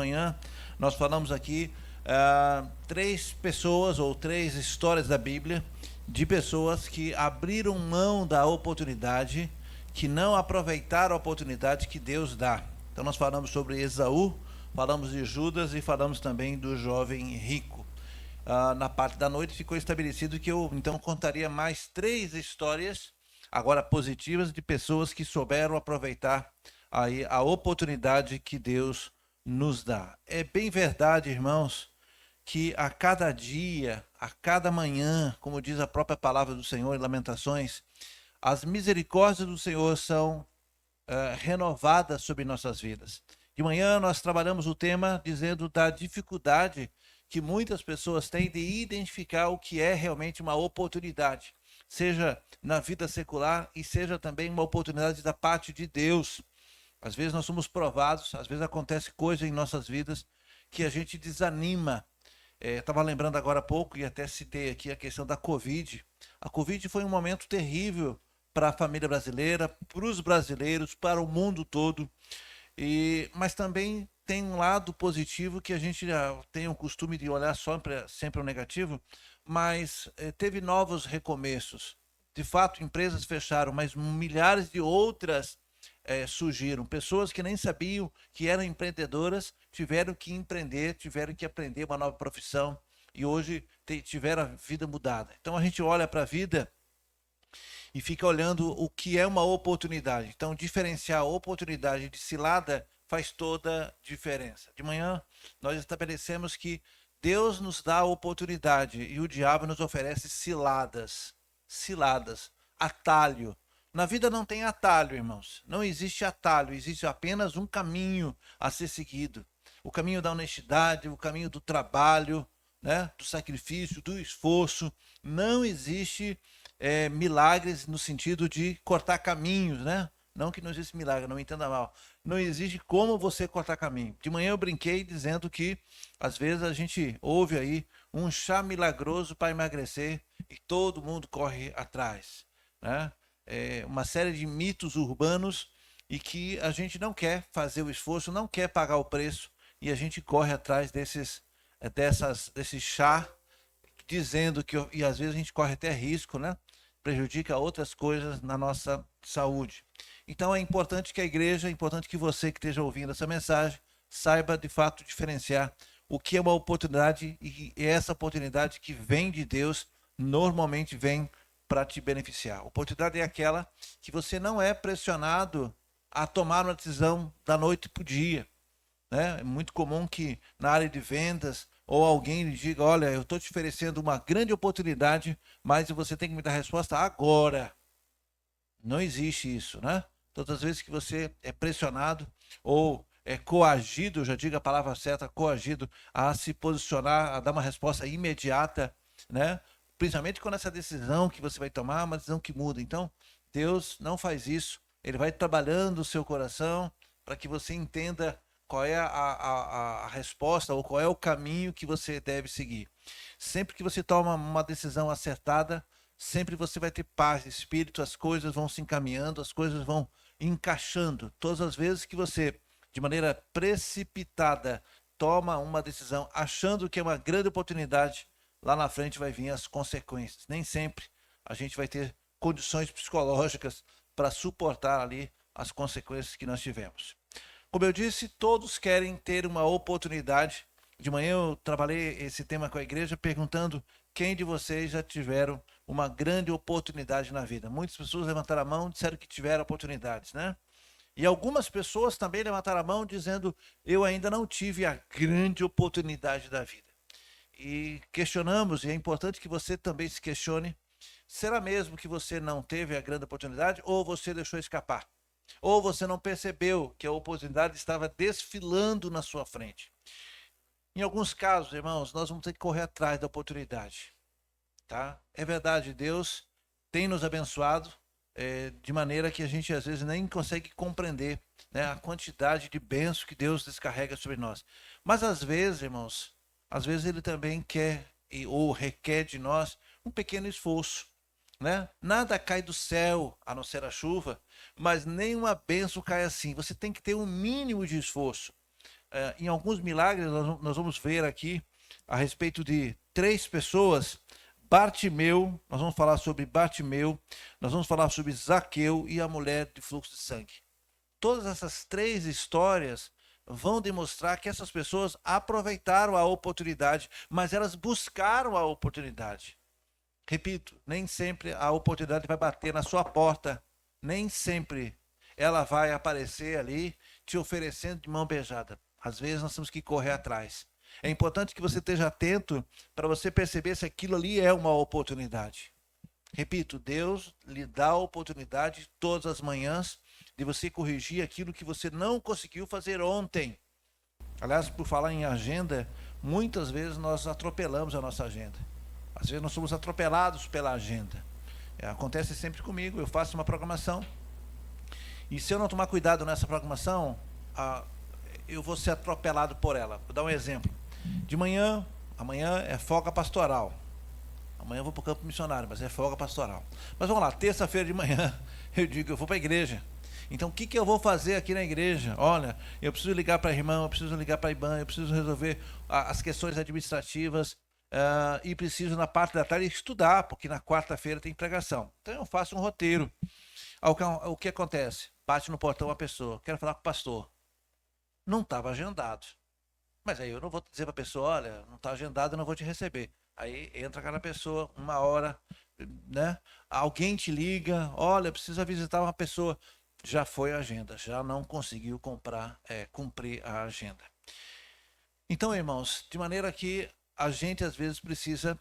manhã nós falamos aqui três pessoas ou três histórias da Bíblia de pessoas que abriram mão da oportunidade, que não aproveitaram a oportunidade que Deus dá. Então nós falamos sobre Esaú, falamos de Judas e falamos também do jovem rico. Na parte da noite ficou estabelecido que eu então contaria mais três histórias, agora positivas, de pessoas que souberam aproveitar aí a oportunidade que Deus nos dá. É bem verdade, irmãos, que a cada dia, a cada manhã, como diz a própria palavra do Senhor em Lamentações, as misericórdias do Senhor são renovadas sobre nossas vidas. De manhã nós trabalhamos o tema dizendo da dificuldade que muitas pessoas têm de identificar o que é realmente uma oportunidade, seja na vida secular e seja também uma oportunidade da parte de Deus. Às vezes nós somos provados, às vezes acontece coisa em nossas vidas que a gente desanima. Estava lembrando agora há pouco e até citei aqui a questão da Covid. A Covid foi um momento terrível para a família brasileira, para os brasileiros, para o mundo todo. Mas também tem um lado positivo que a gente tem o costume de olhar sempre o negativo, mas teve novos recomeços. De fato, empresas fecharam, mas milhares de outras surgiram. Pessoas que nem sabiam que eram empreendedoras tiveram que empreender, tiveram que aprender uma nova profissão e hoje tiveram a vida mudada. Então a gente olha para a vida e fica olhando o que é uma oportunidade. Então, diferenciar a oportunidade de cilada faz toda a diferença. De manhã, nós estabelecemos que Deus nos dá a oportunidade e o diabo nos oferece ciladas. Ciladas, atalho. Na vida não tem atalho, irmãos. Não existe atalho, existe apenas um caminho a ser seguido. O caminho da honestidade, o caminho do trabalho, né? Do sacrifício, do esforço. Não existe milagres no sentido de cortar caminhos, né? Não que não existe milagre, não me entenda mal. Não existe como você cortar caminho. De manhã eu brinquei dizendo que às vezes a gente ouve aí um chá milagroso para emagrecer e todo mundo corre atrás, né? Uma série de mitos urbanos e que a gente não quer fazer o esforço, não quer pagar o preço e a gente corre atrás desse chá, dizendo que, e às vezes a gente corre até risco, né? Prejudica outras coisas na nossa saúde. Então é importante que a igreja, é importante que você que esteja ouvindo essa mensagem, saiba de fato diferenciar o que é uma oportunidade e essa oportunidade que vem de Deus, normalmente vem para te beneficiar. A oportunidade é aquela que você não é pressionado a tomar uma decisão da noite para o dia. Né? É muito comum que na área de vendas ou alguém lhe diga, olha, eu estou te oferecendo uma grande oportunidade, mas você tem que me dar a resposta agora. Não existe isso, né? Todas as vezes que você é pressionado ou é coagido, já diga a palavra certa, coagido, a se posicionar, a dar uma resposta imediata, né? Principalmente quando essa decisão que você vai tomar é uma decisão que muda. Então, Deus não faz isso. Ele vai trabalhando o seu coração para que você entenda qual é a resposta ou qual é o caminho que você deve seguir. Sempre que você toma uma decisão acertada, sempre você vai ter paz de espírito, as coisas vão se encaminhando, as coisas vão encaixando. Todas as vezes que você, de maneira precipitada, toma uma decisão achando que é uma grande oportunidade, lá na frente vai vir as consequências. Nem sempre a gente vai ter condições psicológicas para suportar ali as consequências que nós tivemos. Como eu disse, todos querem ter uma oportunidade. De manhã eu trabalhei esse tema com a igreja perguntando quem de vocês já tiveram uma grande oportunidade na vida. Muitas pessoas levantaram a mão e disseram que tiveram oportunidades, né? E algumas pessoas também levantaram a mão dizendo, eu ainda não tive a grande oportunidade da vida. E questionamos, e é importante que você também se questione, será mesmo que você não teve a grande oportunidade ou você deixou escapar? Ou você não percebeu que a oportunidade estava desfilando na sua frente? Em alguns casos, irmãos, nós vamos ter que correr atrás da oportunidade. Tá? É verdade, Deus tem nos abençoado de maneira que a gente às vezes nem consegue compreender, né, a quantidade de bênçãos que Deus descarrega sobre nós. Mas às vezes, irmãos, às vezes Ele também quer ou requer de nós um pequeno esforço. Né? Nada cai do céu a não ser a chuva, mas nenhuma bênção cai assim. Você tem que ter um mínimo de esforço. Em alguns milagres, nós vamos ver aqui a respeito de 3 pessoas. Bartimeu, nós vamos falar sobre Bartimeu, nós vamos falar sobre Zaqueu e a mulher de fluxo de sangue. Todas essas 3 histórias vão demonstrar que essas pessoas aproveitaram a oportunidade, mas elas buscaram a oportunidade. Repito, nem sempre a oportunidade vai bater na sua porta, nem sempre ela vai aparecer ali te oferecendo de mão beijada. Às vezes nós temos que correr atrás. É importante que você esteja atento para você perceber se aquilo ali é uma oportunidade. Repito, Deus lhe dá a oportunidade todas as manhãs de você corrigir aquilo que você não conseguiu fazer ontem. Aliás, por falar em agenda, muitas vezes nós atropelamos a nossa agenda. Às vezes nós somos atropelados pela agenda. Acontece sempre comigo, eu faço uma programação e se eu não tomar cuidado nessa programação, eu vou ser atropelado por ela. Vou dar um exemplo. De manhã, amanhã é folga pastoral. Amanhã eu vou para o campo missionário, mas é folga pastoral. Mas vamos lá, terça-feira de manhã, eu digo, eu vou para a igreja. Então, o que eu vou fazer aqui na igreja? Olha, eu preciso ligar para a irmã, eu preciso ligar para a IBAN, eu preciso resolver as questões administrativas e preciso, na parte da tarde, estudar, porque na quarta-feira tem pregação. Então, eu faço um roteiro. O que acontece? Bate no portão a pessoa, quero falar com o pastor. Não estava agendado. Mas aí eu não vou dizer para a pessoa, olha, não está agendado, eu não vou te receber. Aí entra aquela pessoa, 1 hora, né? Alguém te liga, olha, precisa visitar uma pessoa. Já foi a agenda, já não conseguiu cumprir a agenda. Então, irmãos, de maneira que a gente às vezes precisa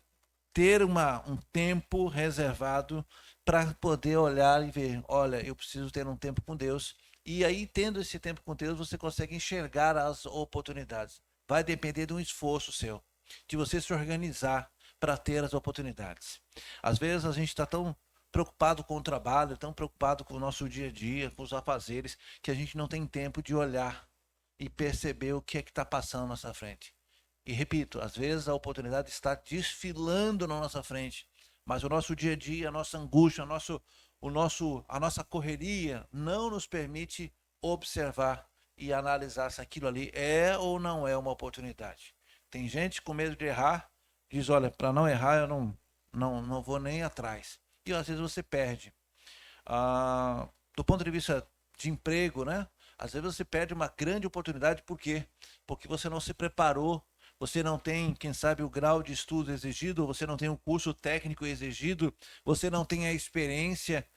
ter um tempo reservado para poder olhar e ver, olha, eu preciso ter um tempo com Deus. E aí, tendo esse tempo com Deus, você consegue enxergar as oportunidades. Vai depender de um esforço seu, de você se organizar para ter as oportunidades. Às vezes a gente está tão preocupado com o trabalho, tão preocupado com o nosso dia a dia, com os afazeres, que a gente não tem tempo de olhar e perceber o que é que está passando na nossa frente. E repito, às vezes a oportunidade está desfilando na nossa frente, mas o nosso dia a dia, a nossa angústia, a nossa correria não nos permite observar e analisar se aquilo ali é ou não é uma oportunidade. Tem gente com medo de errar, diz, olha, para não errar eu não vou nem atrás. E às vezes você perde. Do ponto de vista de emprego, né? Às vezes você perde uma grande oportunidade, por quê? Porque você não se preparou, você não tem, quem sabe, o grau de estudo exigido, você não tem o curso técnico exigido, você não tem a experiência.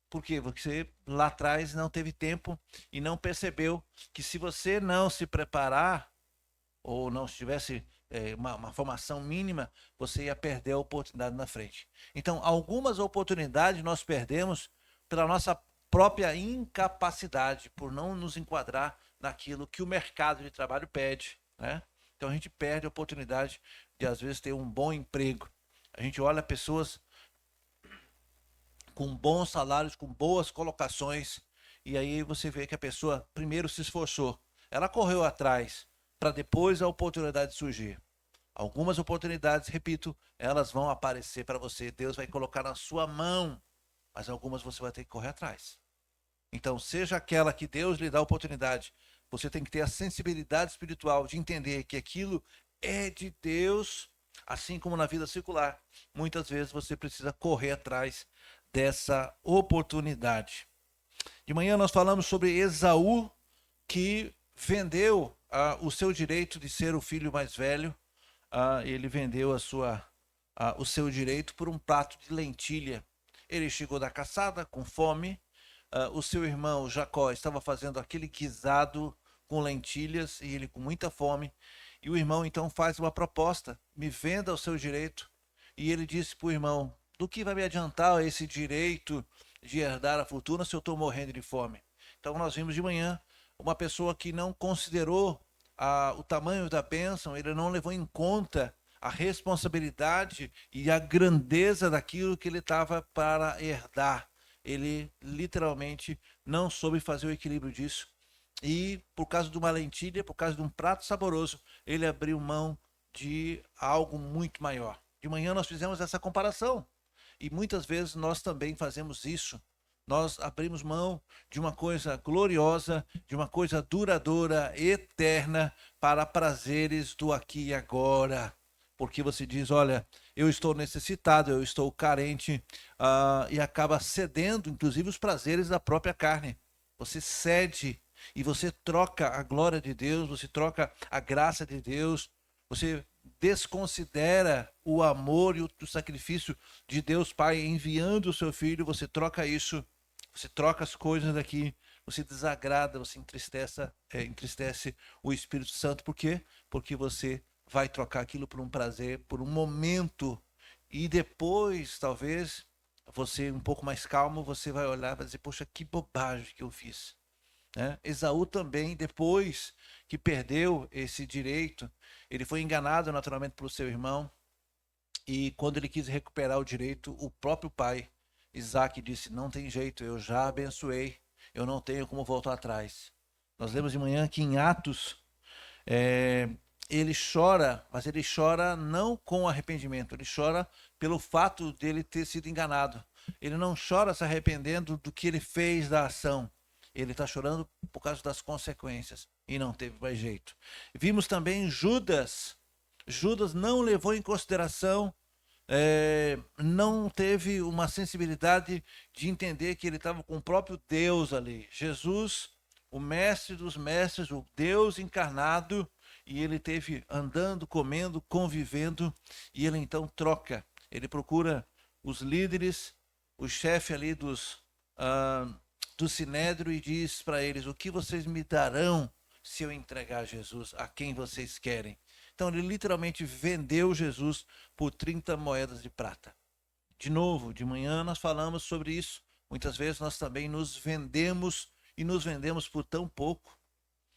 Por quê? Porque você lá atrás não teve tempo e não percebeu que se você não se preparar ou não tivesse uma formação mínima, você ia perder a oportunidade na frente. Então, algumas oportunidades nós perdemos pela nossa própria incapacidade, por não nos enquadrar naquilo que o mercado de trabalho pede, né? Então, a gente perde a oportunidade de, às vezes, ter um bom emprego. A gente olha pessoas com bons salários, com boas colocações, e aí você vê que a pessoa primeiro se esforçou, ela correu atrás, para depois a oportunidade surgir. Algumas oportunidades, repito, elas vão aparecer para você, Deus vai colocar na sua mão, mas algumas você vai ter que correr atrás. Então, seja aquela que Deus lhe dá a oportunidade, você tem que ter a sensibilidade espiritual de entender que aquilo é de Deus, assim como na vida circular. Muitas vezes você precisa correr atrás dessa oportunidade. De manhã nós falamos sobre Esaú, que vendeu o seu direito de ser o filho mais velho. Ele vendeu o seu direito por um prato de lentilha. Ele chegou da caçada com fome. O seu irmão Jacó estava fazendo aquele guisado com lentilhas e ele com muita fome. E o irmão então faz uma proposta: me venda o seu direito. E ele disse para o irmão: do que vai me adiantar esse direito de herdar a fortuna se eu estou morrendo de fome? Então nós vimos de manhã uma pessoa que não considerou o tamanho da bênção, ele não levou em conta a responsabilidade e a grandeza daquilo que ele estava para herdar. Ele literalmente não soube fazer o equilíbrio disso. E por causa de uma lentilha, por causa de um prato saboroso, ele abriu mão de algo muito maior. De manhã nós fizemos essa comparação. E muitas vezes nós também fazemos isso Nós abrimos mão de uma coisa gloriosa, de uma coisa duradoura, eterna, para prazeres do aqui e agora. Porque você diz, olha, eu estou necessitado, eu estou carente, e acaba cedendo, inclusive, os prazeres da própria carne. Você cede e você troca a glória de Deus, você troca a graça de Deus, você desconsidera o amor e o sacrifício de Deus Pai enviando o seu Filho, você troca isso, você troca as coisas daqui, você desagrada, você entristece o Espírito Santo. Por quê? Porque você vai trocar aquilo por um prazer, por um momento, e depois, talvez, você um pouco mais calmo, você vai olhar e vai dizer, poxa, que bobagem que eu fiz. Esaú também, depois que perdeu esse direito, ele foi enganado naturalmente pelo seu irmão, e quando ele quis recuperar o direito, o próprio pai, Isaac, disse, não tem jeito, eu já abençoei, eu não tenho como voltar atrás. Nós lemos de manhã que em Atos, ele chora, mas ele chora não com arrependimento, ele chora pelo fato dele ter sido enganado. Ele não chora se arrependendo do que ele fez da ação. Ele está chorando por causa das consequências e não teve mais jeito. Vimos também Judas. Judas não levou em consideração, não teve uma sensibilidade de entender que ele estava com o próprio Deus ali. Jesus, o mestre dos mestres, o Deus encarnado, e ele teve andando, comendo, convivendo, e ele então troca. Ele procura os líderes, o chefe ali do Sinédrio e diz para eles, o que vocês me darão se eu entregar Jesus a quem vocês querem? Então ele literalmente vendeu Jesus por 30 moedas de prata. De novo, de manhã nós falamos sobre isso. Muitas vezes nós também nos vendemos, e nos vendemos por tão pouco.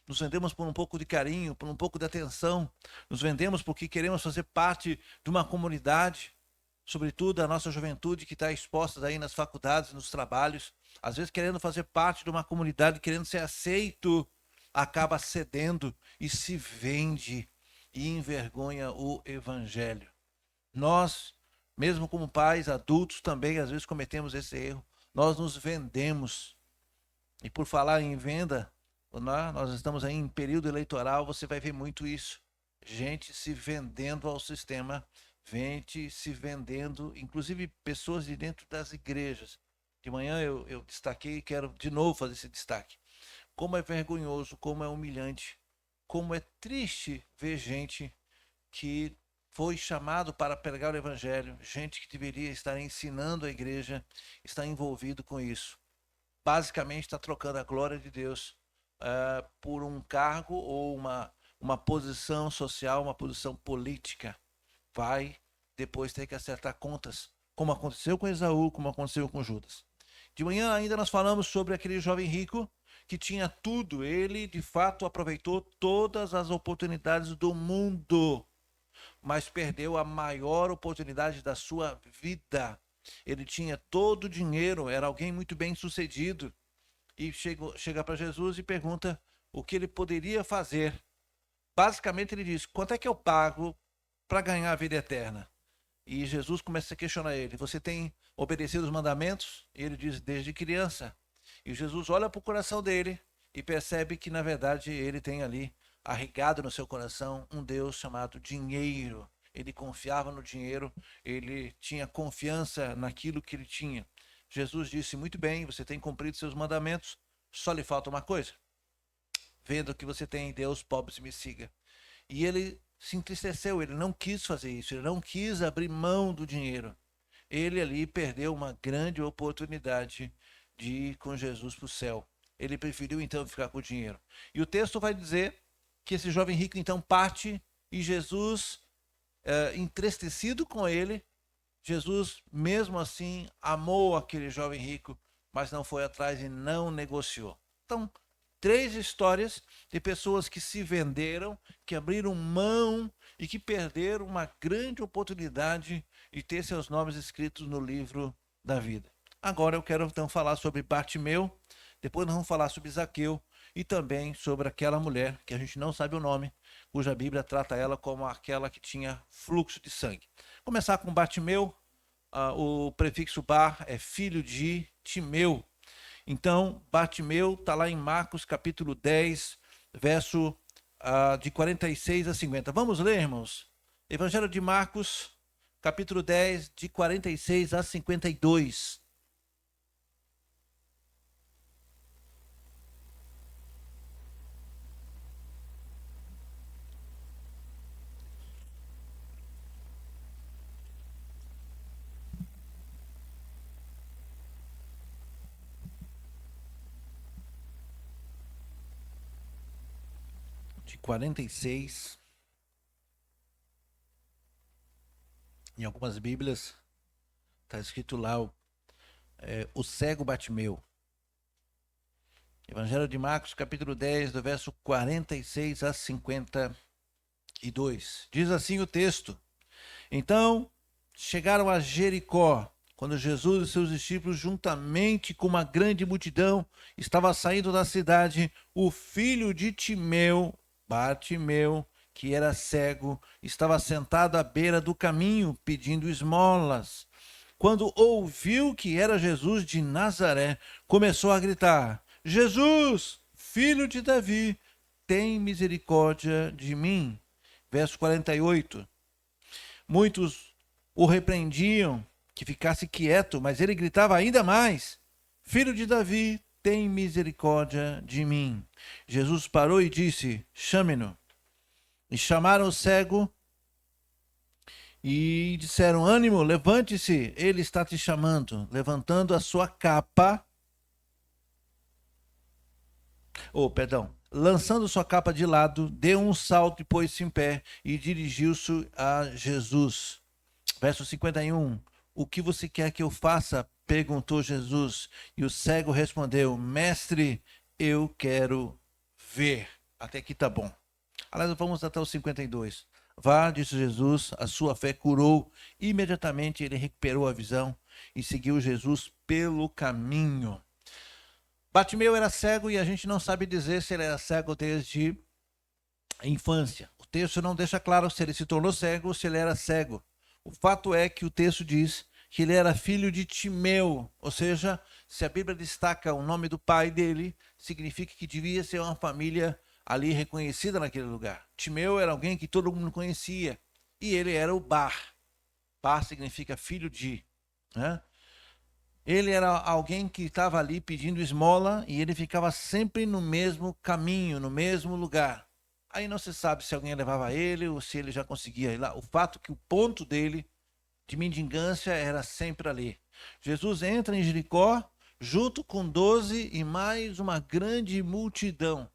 Nos vendemos por um pouco de carinho, por um pouco de atenção. Nos vendemos porque queremos fazer parte de uma comunidade, sobretudo a nossa juventude que está exposta aí nas faculdades, nos trabalhos, às vezes querendo fazer parte de uma comunidade, querendo ser aceito, acaba cedendo e se vende e envergonha o evangelho. Nós, mesmo como pais, adultos também, às vezes cometemos esse erro. Nós nos vendemos. E por falar em venda, nós estamos aí em período eleitoral, você vai ver muito isso. Gente se vendendo ao sistema, gente se vendendo, inclusive pessoas de dentro das igrejas. De manhã eu destaquei e quero de novo fazer esse destaque. Como é vergonhoso, como é humilhante, como é triste ver gente que foi chamado para pregar o evangelho, gente que deveria estar ensinando a igreja, está envolvido com isso. Basicamente está trocando a glória de Deus por um cargo ou uma posição social, uma posição política. Vai depois ter que acertar contas, como aconteceu com Esaú, como aconteceu com Judas. De manhã ainda nós falamos sobre aquele jovem rico que tinha tudo. Ele, de fato, aproveitou todas as oportunidades do mundo, mas perdeu a maior oportunidade da sua vida. Ele tinha todo o dinheiro, era alguém muito bem sucedido, e chega para Jesus e pergunta o que ele poderia fazer. Basicamente ele diz, quanto é que eu pago para ganhar a vida eterna? E Jesus começa a questionar ele, você tem obedecido os mandamentos? E ele diz, desde criança. E Jesus olha para o coração dele e percebe que na verdade ele tem ali arraigado no seu coração um Deus chamado dinheiro. Ele confiava no dinheiro, ele tinha confiança naquilo que ele tinha. Jesus disse, muito bem, você tem cumprido seus mandamentos, só lhe falta uma coisa. Vendo o que você tem em Deus, pobre, me siga. E ele se entristeceu, ele não quis fazer isso, ele não quis abrir mão do dinheiro. Ele ali perdeu uma grande oportunidade de ir com Jesus para o céu. Ele preferiu então ficar com o dinheiro. E o texto vai dizer que esse jovem rico então parte e Jesus, entristecido com ele, Jesus mesmo assim amou aquele jovem rico, mas não foi atrás e não negociou. Então, 3 histórias de pessoas que se venderam, que abriram mão e que perderam uma grande oportunidade de ter seus nomes escritos no livro da vida. Agora eu quero então falar sobre Bartimeu, depois nós vamos falar sobre Zaqueu e também sobre aquela mulher que a gente não sabe o nome, cuja Bíblia trata ela como aquela que tinha fluxo de sangue. Começar com Bartimeu, o prefixo bar é filho de Timeu. Então, Bartimeu está lá em Marcos capítulo 10, verso de 46 a 50. Vamos ler, irmãos? Evangelho de Marcos, capítulo 10, de 46 a 52. De 46. Em algumas Bíblias está escrito lá o cego Bartimeu. Evangelho de Marcos, capítulo 10, do verso 46 a 52. Diz assim o texto: Então chegaram a Jericó, quando Jesus e seus discípulos, juntamente com uma grande multidão, estava saindo da cidade. O filho de Timeu, Bartimeu, que era cego, estava sentado à beira do caminho, pedindo esmolas. Quando ouviu que era Jesus de Nazaré, começou a gritar: Jesus, filho de Davi, tem misericórdia de mim. Verso 48. Muitos o repreendiam que ficasse quieto, mas ele gritava ainda mais: Filho de Davi, tem misericórdia de mim. Jesus parou e disse: Chame-no. E chamaram o cego e disseram: Ânimo, levante-se, ele está te chamando. Levantando a sua capa, lançando sua capa de lado, deu um salto e pôs-se em pé e dirigiu-se a Jesus. Verso 51. O que você quer que eu faça? Perguntou Jesus. E o cego respondeu: Mestre, eu quero ver. Até aqui tá bom. Aliás, vamos até o 52. Vá, disse Jesus, a sua fé curou. Imediatamente ele recuperou a visão e seguiu Jesus pelo caminho. Bartimeu era cego e a gente não sabe dizer se ele era cego desde a infância. O texto não deixa claro se ele se tornou cego ou se ele era cego. O fato é que o texto diz que ele era filho de Timeu, ou seja, se a Bíblia destaca o nome do pai dele, significa que devia ser uma família ali reconhecida naquele lugar. Timeu era alguém que todo mundo conhecia e ele era o Bar. Bar significa filho de, né? Ele era alguém que estava ali pedindo esmola e ele ficava sempre no mesmo caminho, no mesmo lugar. Aí não se sabe se alguém levava ele ou se ele já conseguia ir lá. O fato é que o ponto dele de mendigância era sempre ali. Jesus entra em Jericó junto com 12 e mais uma grande multidão.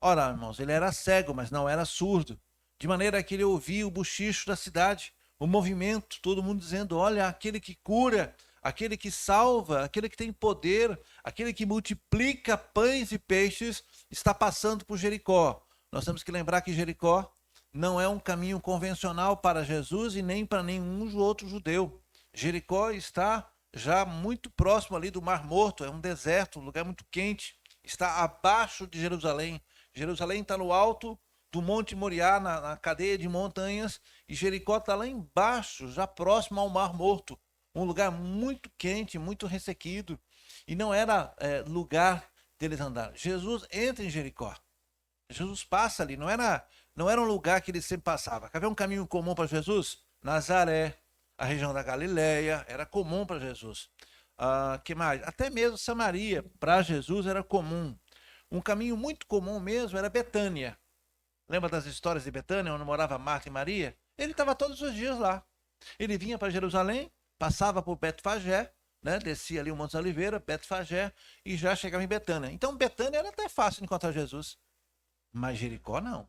Ora, irmãos, ele era cego, mas não era surdo. De maneira que ele ouvia o bochicho da cidade, o movimento, todo mundo dizendo: olha, aquele que cura, aquele que salva, aquele que tem poder, aquele que multiplica pães e peixes, está passando por Jericó. Nós temos que lembrar que Jericó não é um caminho convencional para Jesus e nem para nenhum outro judeu. Jericó está já muito próximo ali do Mar Morto, é um deserto, um lugar muito quente, está abaixo de Jerusalém. Jerusalém está no alto do Monte Moriá, na cadeia de montanhas, e Jericó está lá embaixo, já próximo ao Mar Morto. Um lugar muito quente, muito ressequido, e não era lugar deles andar. Jesus entra em Jericó. Jesus passa ali, não era um lugar que ele sempre passava. Quer ver um caminho comum para Jesus? Nazaré, a região da Galileia, era comum para Jesus. Que mais? Até mesmo Samaria, para Jesus era comum. Um caminho muito comum mesmo era Betânia. Lembra das histórias de Betânia, onde morava Marta e Maria? Ele estava todos os dias lá. Ele vinha para Jerusalém, passava por Betfagé, né? Descia ali o Monte Oliveira, Betfagé, e já chegava em Betânia. Então Betânia era até fácil de encontrar Jesus. Mas Jericó não.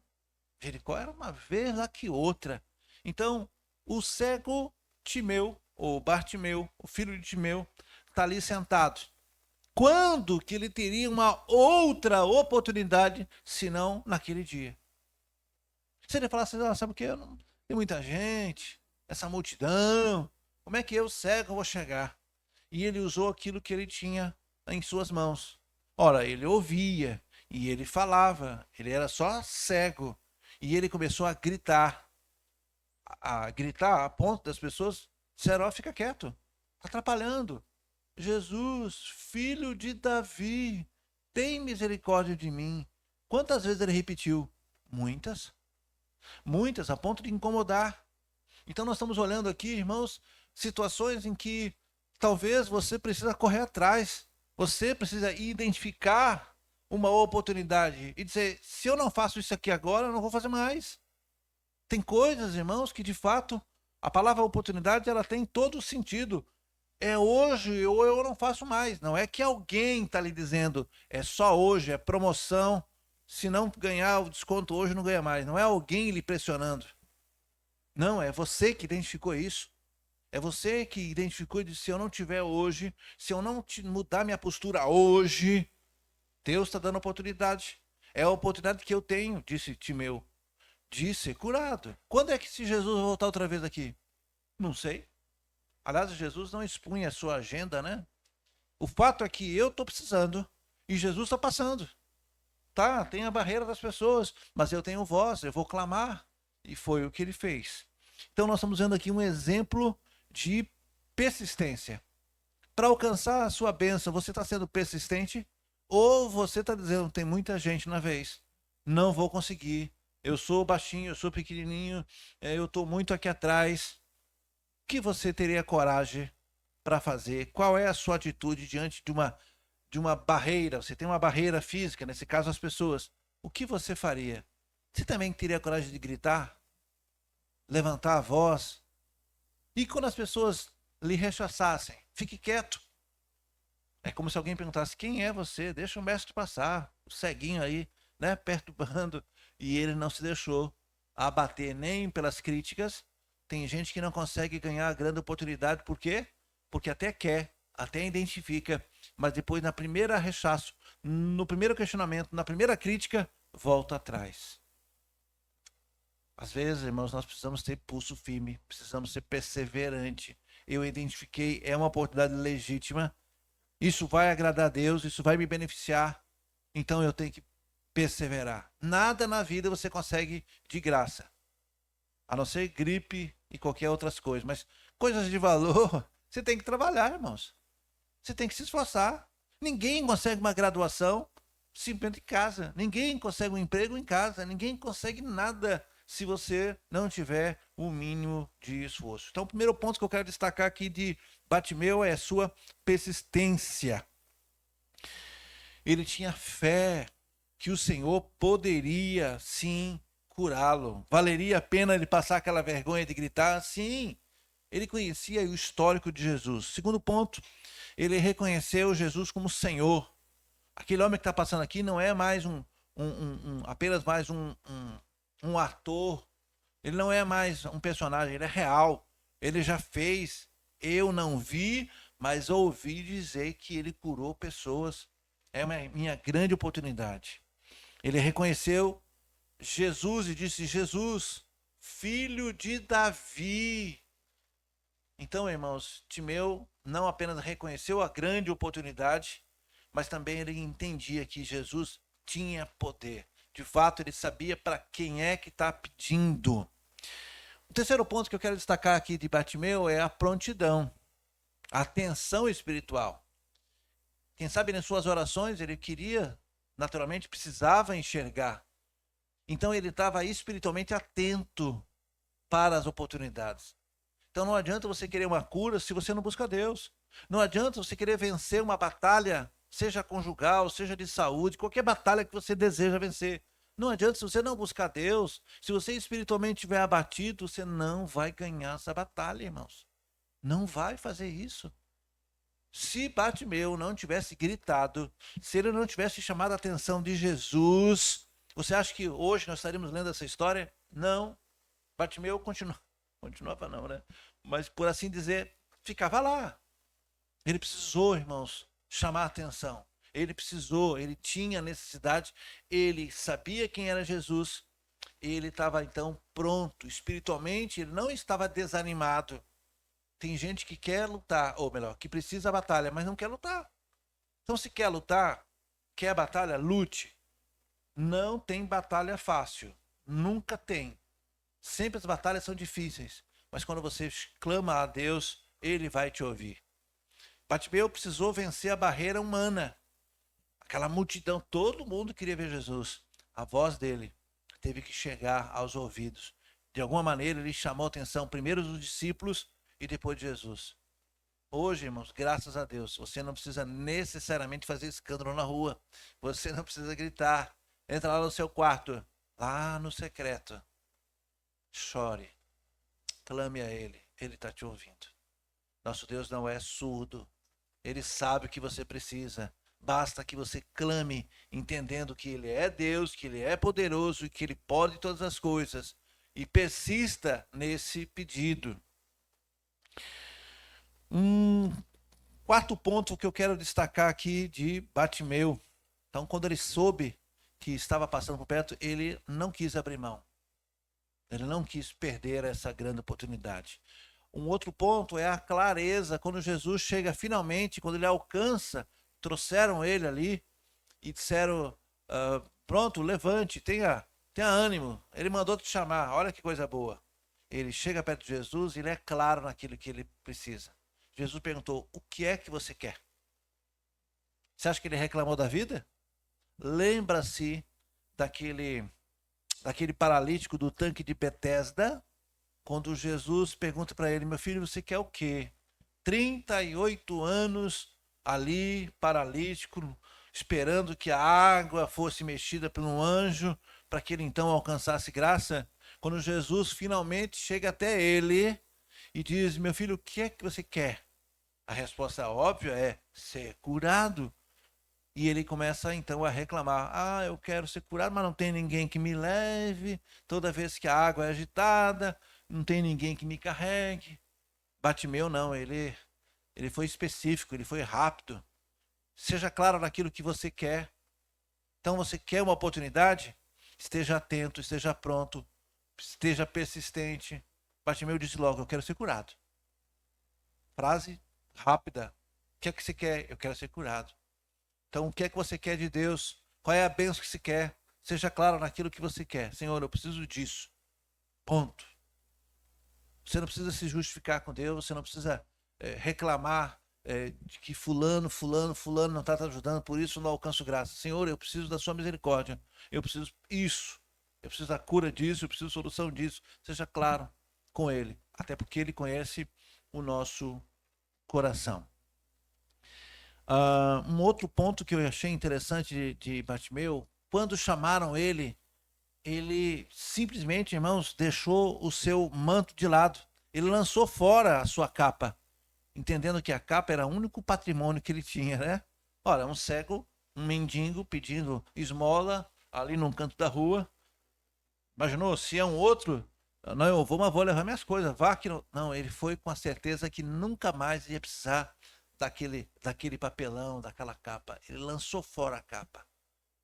Jericó era uma vez lá que outra. Então, o cego Timeu, ou Bartimeu, o filho de Timeu, está ali sentado. Quando que ele teria uma outra oportunidade, senão naquele dia? Se ele falasse: sabe o que? Tem muita gente, essa multidão, como é que eu, cego, vou chegar? E ele usou aquilo que ele tinha em suas mãos. Ora, ele ouvia e ele falava, ele era só cego. E ele começou a gritar a ponto das pessoas disseram: fica quieto, está atrapalhando. Jesus, filho de Davi, tem misericórdia de mim. Quantas vezes ele repetiu? Muitas. Muitas, a ponto de incomodar. Então nós estamos olhando aqui, irmãos, situações em que talvez você precisa correr atrás. Você precisa identificar uma oportunidade e dizer, se eu não faço isso aqui agora, eu não vou fazer mais. Tem coisas, irmãos, que de fato a palavra oportunidade ela tem todo o sentido. É hoje ou eu não faço mais. Não é que alguém está lhe dizendo, é só hoje, é promoção. Se não ganhar o desconto hoje, não ganha mais. Não é alguém lhe pressionando. Não, é você que identificou isso. É você que identificou e disse: se eu não tiver hoje, se eu não mudar minha postura hoje, Deus está dando oportunidade. É a oportunidade que eu tenho, disse Timeu, de ser curado. Quando é que se Jesus voltar outra vez aqui? Não sei. Aliás, Jesus não expunha a sua agenda, né? O fato é que eu estou precisando e Jesus está passando. Tá, tem a barreira das pessoas, mas eu tenho voz, eu vou clamar. E foi o que ele fez. Então nós estamos vendo aqui um exemplo de persistência. Para alcançar a sua bênção, você está sendo persistente? Ou você está dizendo, tem muita gente na vez, não vou conseguir, eu sou baixinho, eu sou pequenininho, eu estou muito aqui atrás. O que você teria coragem para fazer? Qual é a sua atitude diante de uma barreira? Você tem uma barreira física, nesse caso as pessoas. O que você faria? Você também teria coragem de gritar? Levantar a voz? E quando as pessoas lhe rechaçassem, fique quieto. É como se alguém perguntasse: quem é você? Deixa o mestre passar, o ceguinho aí, né, perturbando. E ele não se deixou abater nem pelas críticas. Tem gente que não consegue ganhar a grande oportunidade, por quê? Porque até quer, até identifica, mas depois, na primeira rechaço, no primeiro questionamento, na primeira crítica, volta atrás. Às vezes, irmãos, nós precisamos ter pulso firme, precisamos ser perseverante. Eu identifiquei, é uma oportunidade legítima. Isso vai agradar a Deus, isso vai me beneficiar. Então eu tenho que perseverar. Nada na vida você consegue de graça. A não ser gripe e qualquer outras coisas. Mas coisas de valor, você tem que trabalhar, irmãos. Você tem que se esforçar. Ninguém consegue uma graduação simplesmente em casa. Ninguém consegue um emprego em casa. Ninguém consegue nada se você não tiver o mínimo de esforço. Então, o primeiro ponto que eu quero destacar aqui de Bartimeu é a sua persistência. Ele tinha fé que o Senhor poderia, sim, curá-lo. Valeria a pena ele passar aquela vergonha de gritar? Sim. Ele conhecia o histórico de Jesus. Segundo ponto, ele reconheceu Jesus como Senhor. Aquele homem que está passando aqui não é mais apenas mais um ator. Ele não é mais um personagem, ele é real. Ele já fez. Eu não vi, mas ouvi dizer que ele curou pessoas. É uma minha grande oportunidade. Ele reconheceu Jesus e disse: Jesus, filho de Davi. Então, irmãos, Timeu não apenas reconheceu a grande oportunidade, mas também ele entendia que Jesus tinha poder. De fato, ele sabia para quem é que está pedindo. O terceiro ponto que eu quero destacar aqui de Bartimeu é a prontidão, a atenção espiritual. Quem sabe nas suas orações ele queria, naturalmente, precisava enxergar. Então ele estava espiritualmente atento para as oportunidades. Então não adianta você querer uma cura se você não busca Deus. Não adianta você querer vencer uma batalha, seja conjugal, seja de saúde, qualquer batalha que você deseja vencer. Não adianta se você não buscar Deus, se você espiritualmente estiver abatido, você não vai ganhar essa batalha, irmãos. Não vai fazer isso. Se Bartimeu não tivesse gritado, se ele não tivesse chamado a atenção de Jesus, você acha que hoje nós estaríamos lendo essa história? Não. Bartimeu continuava não, né? Mas por assim dizer, ficava lá. Ele precisou, irmãos, chamar a atenção. Ele precisou, ele tinha necessidade, ele sabia quem era Jesus, ele estava então pronto, espiritualmente, ele não estava desanimado. Tem gente que quer lutar, ou melhor, que precisa da batalha, mas não quer lutar. Então, se quer lutar, quer a batalha, lute. Não tem batalha fácil, nunca tem. Sempre as batalhas são difíceis, mas quando você clama a Deus, Ele vai te ouvir. Bartimeu precisou vencer a barreira humana. Aquela multidão, todo mundo queria ver Jesus. A voz dele teve que chegar aos ouvidos. De alguma maneira, ele chamou a atenção primeiro dos discípulos e depois de Jesus. Hoje, irmãos, graças a Deus, você não precisa necessariamente fazer escândalo na rua. Você não precisa gritar. Entra lá no seu quarto, lá no secreto. Chore. Clame a Ele. Ele está te ouvindo. Nosso Deus não é surdo. Ele sabe o que você precisa. Basta que você clame, entendendo que Ele é Deus, que Ele é poderoso e que Ele pode todas as coisas. E persista nesse pedido. Quarto ponto que eu quero destacar aqui de Bartimeu. Então, quando ele soube que estava passando por perto, ele não quis abrir mão. Ele não quis perder essa grande oportunidade. Um outro ponto é a clareza. Quando Jesus chega finalmente, quando ele alcança, trouxeram ele ali e disseram, pronto, levante, tenha ânimo. Ele mandou te chamar, olha que coisa boa. Ele chega perto de Jesus e ele é claro naquilo que ele precisa. Jesus perguntou, o que é que você quer? Você acha que ele reclamou da vida? Lembra-se daquele paralítico do tanque de Betesda, quando Jesus pergunta para ele, meu filho, você quer o quê? 38 anos ali, paralítico, esperando que a água fosse mexida por um anjo, para que ele então alcançasse graça. Quando Jesus finalmente chega até ele e diz, meu filho, o que é que você quer? A resposta óbvia é ser curado. E ele começa então a reclamar, eu quero ser curado, mas não tem ninguém que me leve, toda vez que a água é agitada, não tem ninguém que me carregue. Bartimeu não, ele foi específico, ele foi rápido. Seja claro naquilo que você quer. Então você quer uma oportunidade? Esteja atento, esteja pronto, esteja persistente. Bartimeu disse logo, eu quero ser curado. Frase rápida. O que é que você quer? Eu quero ser curado. Então, o que é que você quer de Deus? Qual é a bênção que você quer? Seja claro naquilo que você quer. Senhor, eu preciso disso. Ponto. Você não precisa se justificar com Deus, você não precisa reclamar de que fulano não está te ajudando, por isso não alcanço graça. Senhor, eu preciso da sua misericórdia. Eu preciso isso. Eu preciso da cura disso, eu preciso da solução disso. Seja claro com Ele. Até porque Ele conhece o nosso coração. Um outro ponto que eu achei interessante de Bartimeu, quando chamaram ele simplesmente, irmãos, deixou o seu manto de lado. Ele lançou fora a sua capa, entendendo que a capa era o único patrimônio que ele tinha, né? Olha, um cego, um mendigo pedindo esmola ali num canto da rua. Imaginou, se é um outro, não, eu vou, mas vou levar minhas coisas, vá aqui. Não, ele foi com a certeza que nunca mais ia precisar daquele papelão, daquela capa. Ele lançou fora a capa.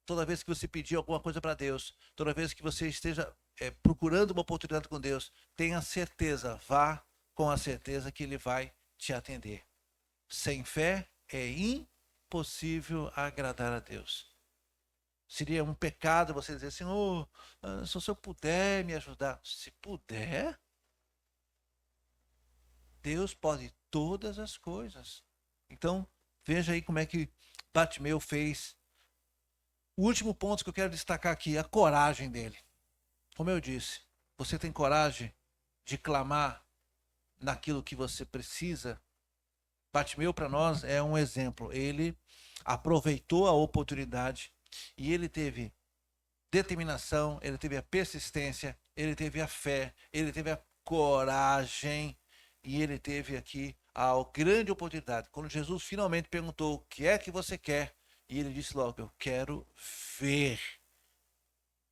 Toda vez que você pedir alguma coisa para Deus, toda vez que você esteja procurando uma oportunidade com Deus, tenha certeza, vá com a certeza que Ele vai te atender. Sem fé é impossível agradar a Deus. Seria um pecado você dizer, Senhor, se eu puder me ajudar. Se puder, Deus pode todas as coisas. Então, veja aí como é que Bartimeu fez. O último ponto que eu quero destacar aqui, a coragem dele. Como eu disse, você tem coragem de clamar naquilo que você precisa? Bartimeu, para nós, é um exemplo. Ele aproveitou a oportunidade e ele teve determinação, ele teve a persistência, ele teve a fé, ele teve a coragem e ele teve aqui a grande oportunidade. Quando Jesus finalmente perguntou, o que é que você quer? E ele disse logo, eu quero ver.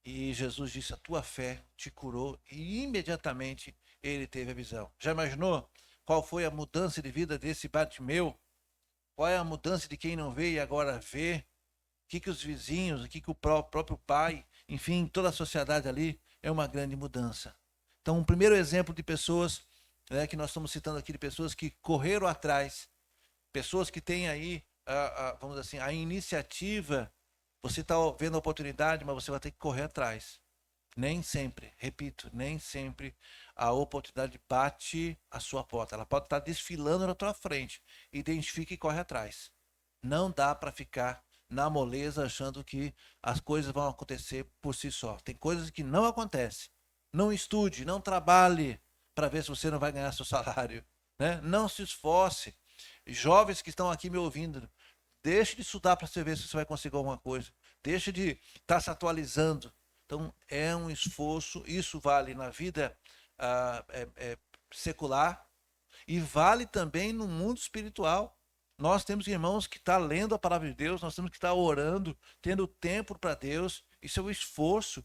E Jesus disse, a tua fé te curou. E imediatamente ele teve a visão. Já imaginou qual foi a mudança de vida desse Bartimeu? Qual é a mudança de quem não vê e agora vê? O que os vizinhos, o que o próprio pai, enfim, toda a sociedade ali, é uma grande mudança. Então, um primeiro exemplo de pessoas que nós estamos citando aqui, de pessoas que correram atrás, pessoas que têm aí, vamos dizer assim, a iniciativa. Você está vendo a oportunidade, mas você vai ter que correr atrás. Nem sempre, repito, nem sempre a oportunidade bate a sua porta. Ela pode estar desfilando na tua frente. Identifique e corre atrás. Não dá para ficar na moleza achando que as coisas vão acontecer por si só. Tem coisas que não acontecem. Não estude, não trabalhe para ver se você não vai ganhar seu salário, né? Não se esforce. Jovens que estão aqui me ouvindo, deixe de estudar para você ver se você vai conseguir alguma coisa. Deixe de estar se atualizando. Então, é um esforço. Isso vale na vida secular e vale também no mundo espiritual. Nós temos irmãos que estão lendo a palavra de Deus, nós temos que estar orando, tendo tempo para Deus. Isso é um esforço,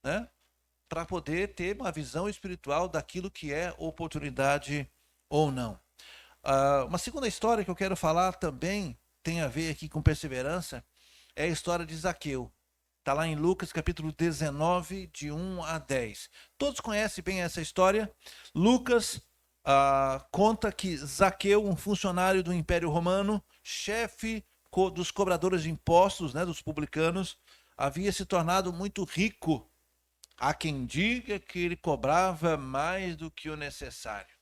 né? Para poder ter uma visão espiritual daquilo que é oportunidade ou não. Uma segunda história que eu quero falar também tem a ver aqui com perseverança, é a história de Zaqueu. Está lá em Lucas capítulo 19, de 1 a 10. Todos conhecem bem essa história. Lucas conta que Zaqueu, um funcionário do Império Romano, chefe dos cobradores de impostos, né, dos publicanos, havia se tornado muito rico. Há quem diga que ele cobrava mais do que o necessário.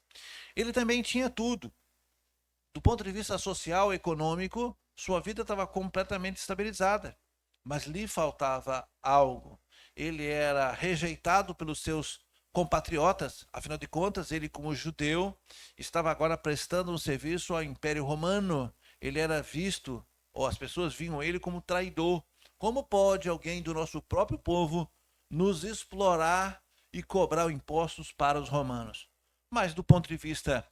Ele também tinha tudo. Do ponto de vista social e econômico, sua vida estava completamente estabilizada, mas lhe faltava algo. Ele era rejeitado pelos seus compatriotas, afinal de contas, ele, como judeu, estava agora prestando um serviço ao Império Romano. Ele era visto, ou as pessoas viam ele como traidor. Como pode alguém do nosso próprio povo nos explorar e cobrar impostos para os romanos? Mas do ponto de vista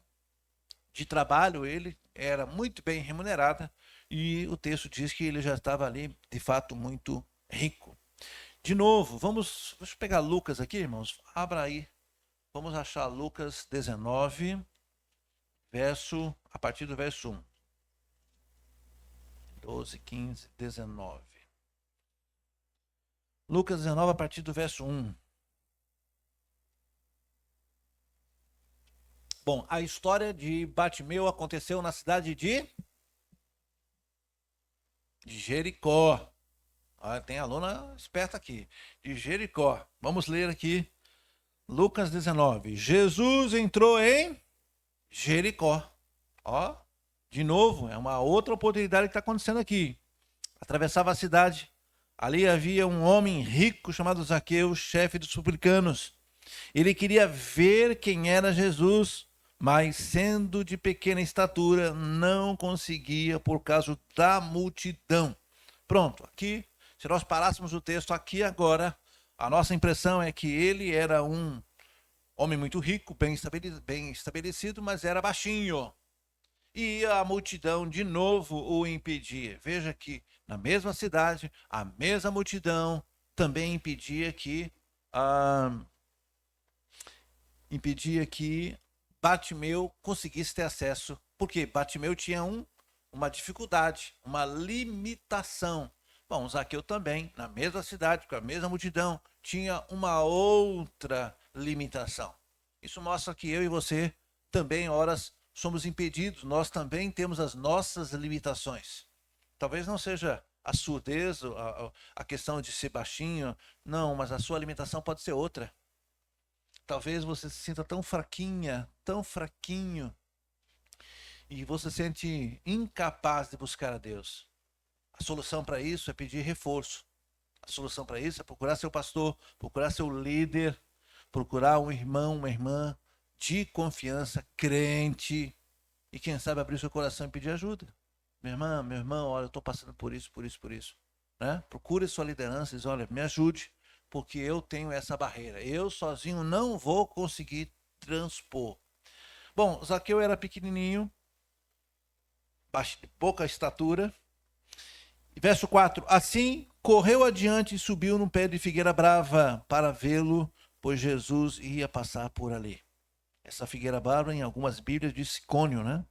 de trabalho, ele era muito bem remunerado e o texto diz que ele já estava ali, de fato, muito rico. De novo, deixa eu pegar Lucas aqui, irmãos, abra aí, vamos achar Lucas 19, a partir do verso 1. 12, 15, 19. Lucas 19, a partir do verso 1. Bom, a história de Bartimeu aconteceu na cidade de Jericó. Tem aluna esperta aqui. De Jericó. Vamos ler aqui. Lucas 19. Jesus entrou em Jericó. Ó, de novo, é uma outra oportunidade que está acontecendo aqui. Atravessava a cidade. Ali havia um homem rico chamado Zaqueu, chefe dos publicanos. Ele queria ver quem era Jesus, mas sendo de pequena estatura, não conseguia por causa da multidão. Pronto, aqui, se nós parássemos o texto aqui agora, a nossa impressão é que ele era um homem muito rico, bem estabelecido, mas era baixinho. E a multidão de novo o impedia. Veja que na mesma cidade, a mesma multidão também impedia que Bartimeu conseguisse ter acesso, porque Bartimeu tinha uma dificuldade, uma limitação. Bom, Zaqueu também, na mesma cidade, com a mesma multidão, tinha uma outra limitação. Isso mostra que eu e você também, horas, somos impedidos, nós também temos as nossas limitações. Talvez não seja a surdez, a questão de ser baixinho, não, mas a sua limitação pode ser outra. Talvez você se sinta tão fraquinha, tão fraquinho, e você se sente incapaz de buscar a Deus. A solução para isso é pedir reforço. A solução para isso é procurar seu pastor, procurar seu líder, procurar um irmão, uma irmã de confiança, crente, e quem sabe abrir seu coração e pedir ajuda. Minha irmã, meu irmão, olha, eu estou passando por isso, por isso, por isso. Né? Procure sua liderança e diz, olha, me ajude, porque eu tenho essa barreira. Eu sozinho não vou conseguir transpor. Bom, Zaqueu era pequenininho, de pouca estatura. Verso 4. Assim, correu adiante e subiu num pé de figueira brava para vê-lo, pois Jesus ia passar por ali. Essa figueira brava, em algumas bíblias, diz sicônio, né?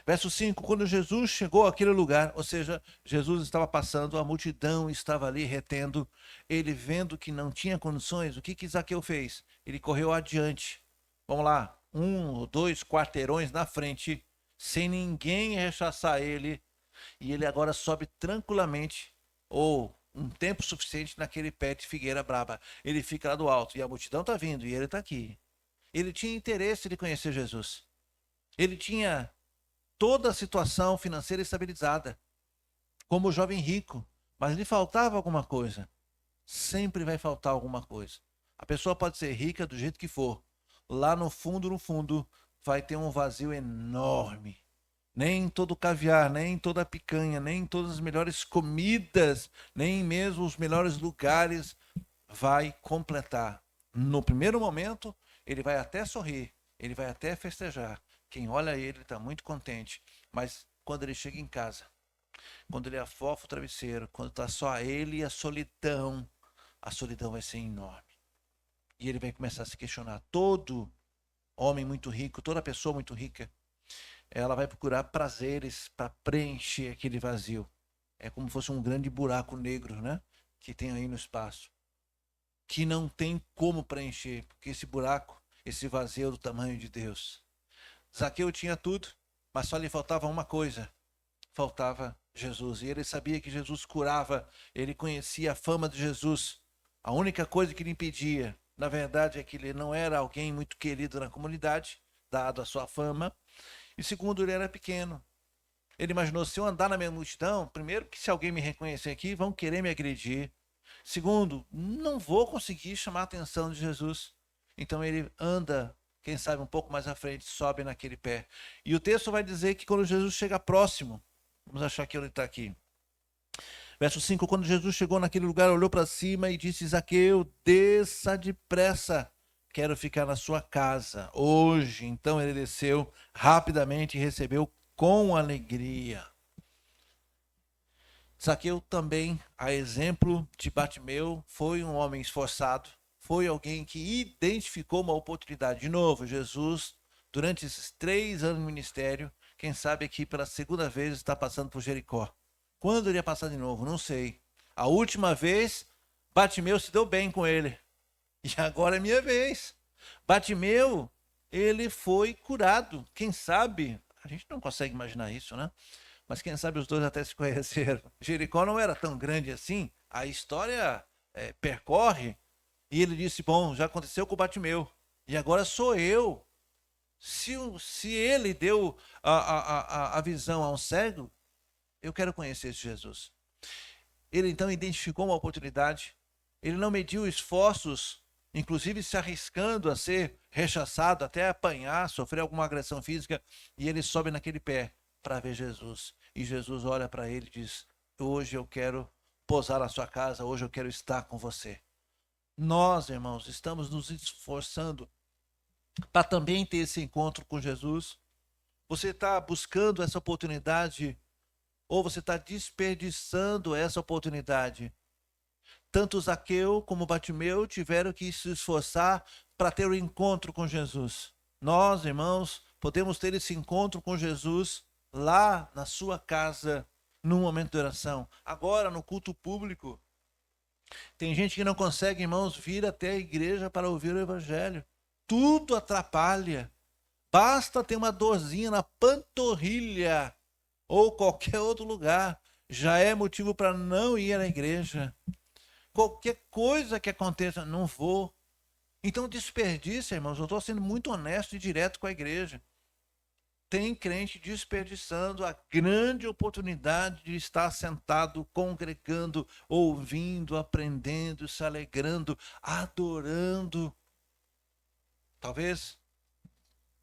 Verso 5. Quando Jesus chegou àquele lugar, ou seja, Jesus estava passando, a multidão estava ali retendo, ele vendo que não tinha condições, o que Zaqueu fez? Ele correu adiante. Vamos lá, 1 ou 2 quarteirões na frente, sem ninguém rechaçar ele, e ele agora sobe tranquilamente, ou um tempo suficiente naquele pé de figueira braba. Ele fica lá do alto e a multidão está vindo e ele está aqui. Ele tinha interesse de conhecer Jesus. Ele tinha toda a situação financeira estabilizada, como o jovem rico, mas lhe faltava alguma coisa. Sempre vai faltar alguma coisa. A pessoa pode ser rica do jeito que for. Lá no fundo, vai ter um vazio enorme. Nem todo caviar, nem toda picanha, nem todas as melhores comidas, nem mesmo os melhores lugares vai completar. No primeiro momento, ele vai até sorrir, ele vai até festejar. Quem olha ele está muito contente. Mas quando ele chega em casa, quando ele afofa o travesseiro, quando está só ele e a solidão vai ser enorme. E ele vai começar a se questionar. Todo homem muito rico, toda pessoa muito rica, ela vai procurar prazeres para preencher aquele vazio. É como se fosse um grande buraco negro, né? Que tem aí no espaço. Que não tem como preencher, porque esse buraco, esse vazio é do tamanho de Deus. Zaqueu tinha tudo, mas só lhe faltava uma coisa. Faltava Jesus. E ele sabia que Jesus curava, ele conhecia a fama de Jesus. A única coisa que lhe impedia, na verdade, é que ele não era alguém muito querido na comunidade, dado a sua fama. E segundo, ele era pequeno. Ele imaginou, se eu andar na minha multidão, primeiro que se alguém me reconhecer aqui, vão querer me agredir. Segundo, não vou conseguir chamar a atenção de Jesus. Então ele anda, quem sabe um pouco mais à frente, sobe naquele pé. E o texto vai dizer que quando Jesus chega próximo, vamos achar que ele está aqui. Verso 5, quando Jesus chegou naquele lugar, olhou para cima e disse, Zaqueu, desça depressa, quero ficar na sua casa hoje. Então ele desceu rapidamente e recebeu com alegria. Zaqueu também, a exemplo de Bartimeu, foi um homem esforçado, foi alguém que identificou uma oportunidade. De novo, Jesus, durante esses 3 anos de ministério, quem sabe aqui pela segunda vez está passando por Jericó. Quando ele ia passar de novo? Não sei. A última vez, Bartimeu se deu bem com ele. E agora é minha vez. Bartimeu, ele foi curado. Quem sabe, a gente não consegue imaginar isso, né? Mas quem sabe os dois até se conheceram. Jericó não era tão grande assim. A história percorre. E ele disse, bom, já aconteceu com o Bartimeu. E agora sou eu. Se ele deu a visão a um cego, eu quero conhecer esse Jesus. Ele então identificou uma oportunidade. Ele não mediu esforços, inclusive se arriscando a ser rechaçado, até apanhar, sofrer alguma agressão física. E ele sobe naquele pé para ver Jesus. E Jesus olha para ele e diz, hoje eu quero posar na sua casa, hoje eu quero estar com você. Nós, irmãos, estamos nos esforçando para também ter esse encontro com Jesus. Você está buscando essa oportunidade ou você está desperdiçando essa oportunidade? Tanto Zaqueu como Bartimeu tiveram que se esforçar para ter o encontro com Jesus. Nós, irmãos, podemos ter esse encontro com Jesus lá na sua casa, num momento de oração. Agora, no culto público, tem gente que não consegue, irmãos, vir até a igreja para ouvir o evangelho. Tudo atrapalha. Basta ter uma dorzinha na panturrilha ou qualquer outro lugar, já é motivo para não ir à igreja. Qualquer coisa que aconteça, não vou. Então desperdício, irmãos, eu estou sendo muito honesto e direto com a igreja. Tem crente desperdiçando a grande oportunidade de estar sentado, congregando, ouvindo, aprendendo, se alegrando, adorando. Talvez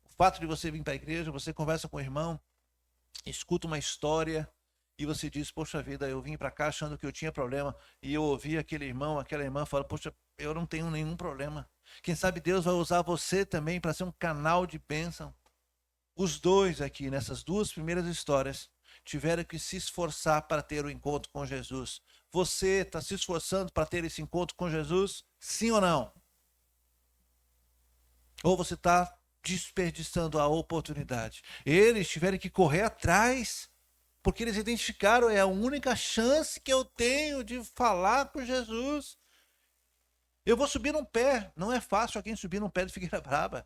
o fato de você vir para a igreja, você conversa com o irmão, escuta uma história e você diz, poxa vida, eu vim para cá achando que eu tinha problema e eu ouvi aquele irmão, aquela irmã falando, poxa, eu não tenho nenhum problema. Quem sabe Deus vai usar você também para ser um canal de bênção. Os dois aqui, nessas 2 primeiras histórias, tiveram que se esforçar para ter o encontro com Jesus. Você está se esforçando para ter esse encontro com Jesus? Sim ou não? Ou você está desperdiçando a oportunidade? Eles tiveram que correr atrás, porque eles identificaram, é a única chance que eu tenho de falar com Jesus. Eu vou subir num pé. Não é fácil alguém subir num pé de figueira braba.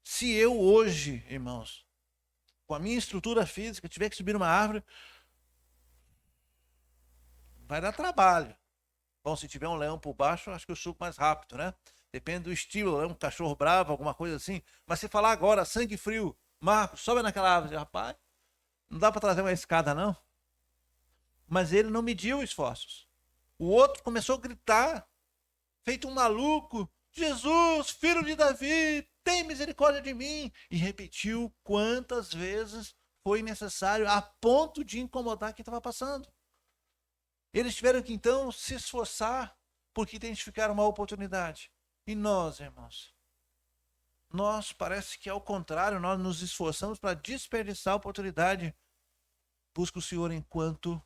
Se eu hoje, irmãos, com a minha estrutura física, tiver que subir numa árvore, vai dar trabalho. Bom, se tiver um leão por baixo, acho que eu subo mais rápido, né? Depende do estilo, um cachorro bravo, alguma coisa assim. Mas se falar agora, sangue frio, Marcos, sobe naquela árvore, rapaz, não dá para trazer uma escada, não. Mas ele não mediu esforços. O outro começou a gritar, feito um maluco: Jesus, filho de Davi, tem misericórdia de mim. E repetiu quantas vezes foi necessário, a ponto de incomodar quem estava passando. Eles tiveram que então se esforçar porque identificaram uma oportunidade. E nós, irmãos, nós parece que ao contrário, nós nos esforçamos para desperdiçar a oportunidade. Busca o Senhor enquanto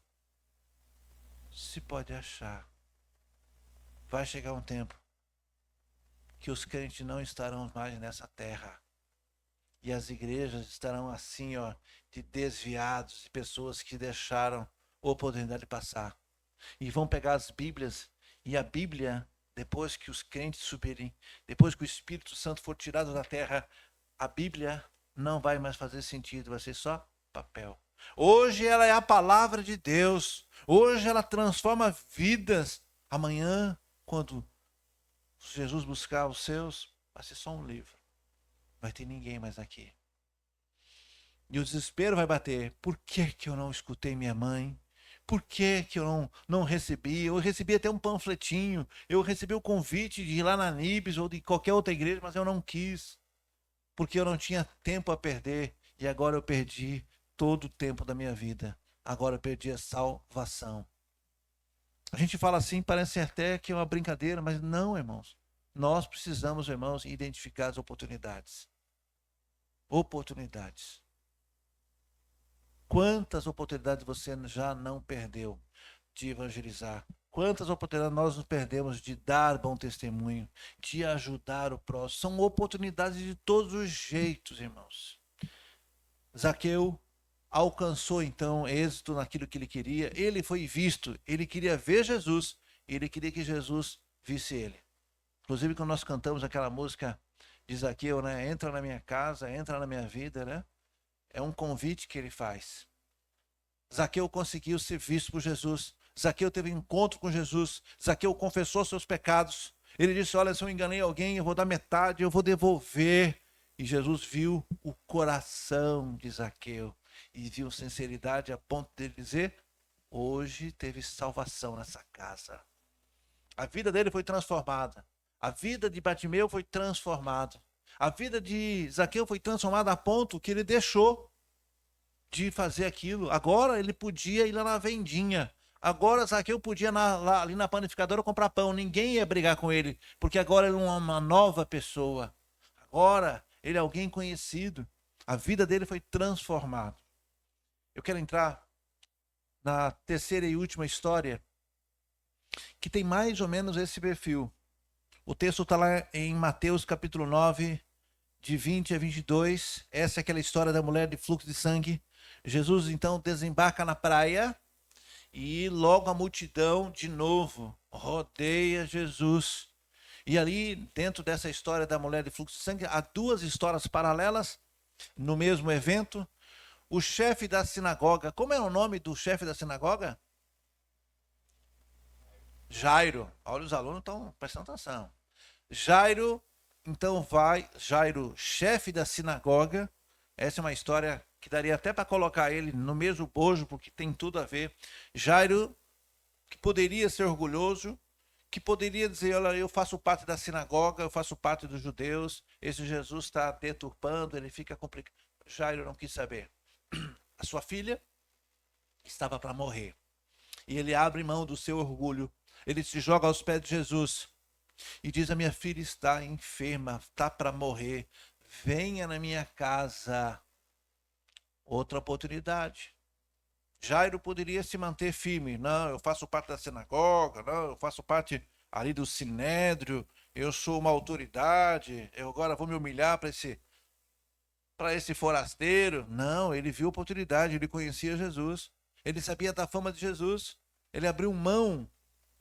se pode achar. Vai chegar um tempo que os crentes não estarão mais nessa terra. E as igrejas estarão assim, ó, de desviados, de pessoas que deixaram a oportunidade de passar. E vão pegar as Bíblias, e a Bíblia, depois que os crentes subirem, depois que o Espírito Santo for tirado da terra, a Bíblia não vai mais fazer sentido, vai ser só papel. Hoje ela é a palavra de Deus, hoje ela transforma vidas. Amanhã, quando Jesus buscar os seus, vai ser só um livro. Vai ter ninguém mais aqui. E o desespero vai bater. Por que eu não escutei minha mãe? Por que eu não recebi? Eu recebi até um panfletinho. Eu recebi o convite de ir lá na Nibs ou de qualquer outra igreja, mas eu não quis. Porque eu não tinha tempo a perder. E agora eu perdi todo o tempo da minha vida. Agora eu perdi a salvação. A gente fala assim, parece até que é uma brincadeira, mas não, irmãos. Nós precisamos, irmãos, identificar as oportunidades. Oportunidades. Quantas oportunidades você já não perdeu de evangelizar? Quantas oportunidades nós nos perdemos de dar bom testemunho, de ajudar o próximo? São oportunidades de todos os jeitos, irmãos. Zaqueu alcançou então êxito naquilo que ele queria. Ele foi visto, ele queria ver Jesus, ele queria que Jesus visse ele. Inclusive quando nós cantamos aquela música de Zaqueu, né? Entra na minha casa, entra na minha vida, né? É um convite que ele faz. Zaqueu conseguiu ser visto por Jesus. Zaqueu teve um encontro com Jesus. Zaqueu confessou seus pecados. Ele disse: olha, se eu enganei alguém, eu vou dar metade, eu vou devolver. E Jesus viu o coração de Zaqueu e viu sinceridade a ponto de dizer: hoje teve salvação nessa casa. A vida dele foi transformada. A vida de Bartimeu foi transformada. A vida de Zaqueu foi transformada a ponto que ele deixou de fazer aquilo. Agora ele podia ir lá na vendinha. Agora Zaqueu podia ir ali na panificadora comprar pão. Ninguém ia brigar com ele, porque agora ele é uma nova pessoa. Agora ele é alguém conhecido. A vida dele foi transformada. Eu quero entrar na terceira e última história, que tem mais ou menos esse perfil. O texto está lá em Mateus capítulo 9, de 20 a 22. Essa é aquela história da mulher de fluxo de sangue. Jesus então desembarca na praia e logo a multidão de novo rodeia Jesus. E ali, dentro dessa história da mulher de fluxo de sangue, há duas histórias paralelas no mesmo evento. O chefe da sinagoga, como é o nome do chefe da sinagoga? Jairo. Olha, os alunos estão prestando atenção. Jairo, então Jairo, chefe da sinagoga. Essa é uma história que daria até para colocar ele no mesmo bojo, porque tem tudo a ver. Jairo, que poderia ser orgulhoso, que poderia dizer: olha, eu faço parte da sinagoga, eu faço parte dos judeus, esse Jesus está deturpando, ele fica complicado. Jairo não quis saber. A sua filha estava para morrer. E ele abre mão do seu orgulho. Ele se joga aos pés de Jesus e diz: a minha filha está enferma, está para morrer. Venha na minha casa. Outra oportunidade. Jairo poderia se manter firme. Não, eu faço parte da sinagoga. Não, eu faço parte ali do sinédrio. Eu sou uma autoridade. Eu agora vou me humilhar para esse forasteiro. Não, ele viu a oportunidade. Ele conhecia Jesus. Ele sabia da fama de Jesus. Ele abriu mão.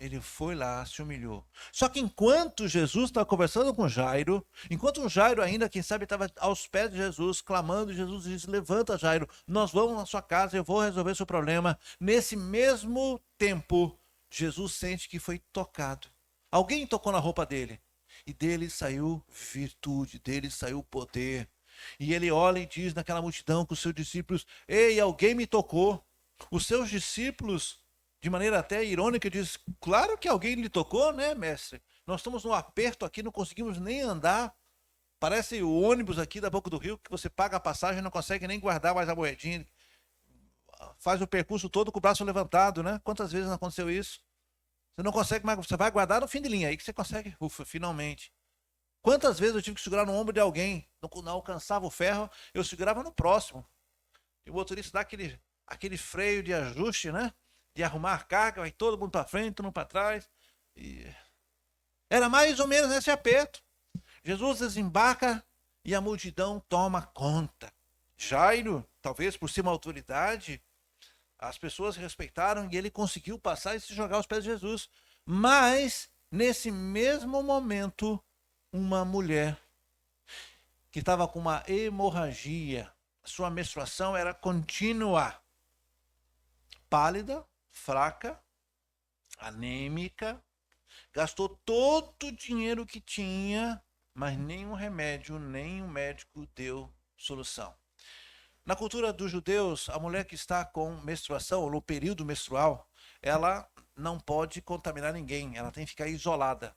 Ele foi lá, se humilhou. Só que enquanto Jesus estava conversando com Jairo, enquanto Jairo ainda, quem sabe, estava aos pés de Jesus, clamando, Jesus disse: levanta, Jairo, nós vamos na sua casa, eu vou resolver seu problema. Nesse mesmo tempo, Jesus sente que foi tocado. Alguém tocou na roupa dele. E dele saiu virtude, dele saiu poder. E ele olha e diz naquela multidão com os seus discípulos: ei, alguém me tocou. Os seus discípulos, de maneira até irônica, diz: claro que alguém lhe tocou, né, mestre? Nós estamos num aperto aqui, não conseguimos nem andar. Parece o ônibus aqui da Boca do Rio, que você paga a passagem e não consegue nem guardar mais a moedinha. Faz o percurso todo com o braço levantado, né? Quantas vezes não aconteceu isso? Você não consegue mais, você vai guardar no fim de linha, aí que você consegue, ufa, finalmente. Quantas vezes eu tive que segurar no ombro de alguém, não alcançava o ferro, eu segurava no próximo. E o motorista dá aquele freio de ajuste, né? De arrumar a carga, vai todo mundo para frente, todo mundo para trás. E era mais ou menos nesse aperto. Jesus desembarca e a multidão toma conta. Jairo, talvez por ser uma autoridade, as pessoas respeitaram e ele conseguiu passar e se jogar aos pés de Jesus. Mas, nesse mesmo momento, uma mulher que estava com uma hemorragia, sua menstruação era contínua, pálida, fraca, anêmica, gastou todo o dinheiro que tinha, mas nenhum remédio, nenhum médico deu solução. Na cultura dos judeus, a mulher que está com menstruação, ou no período menstrual, ela não pode contaminar ninguém, ela tem que ficar isolada.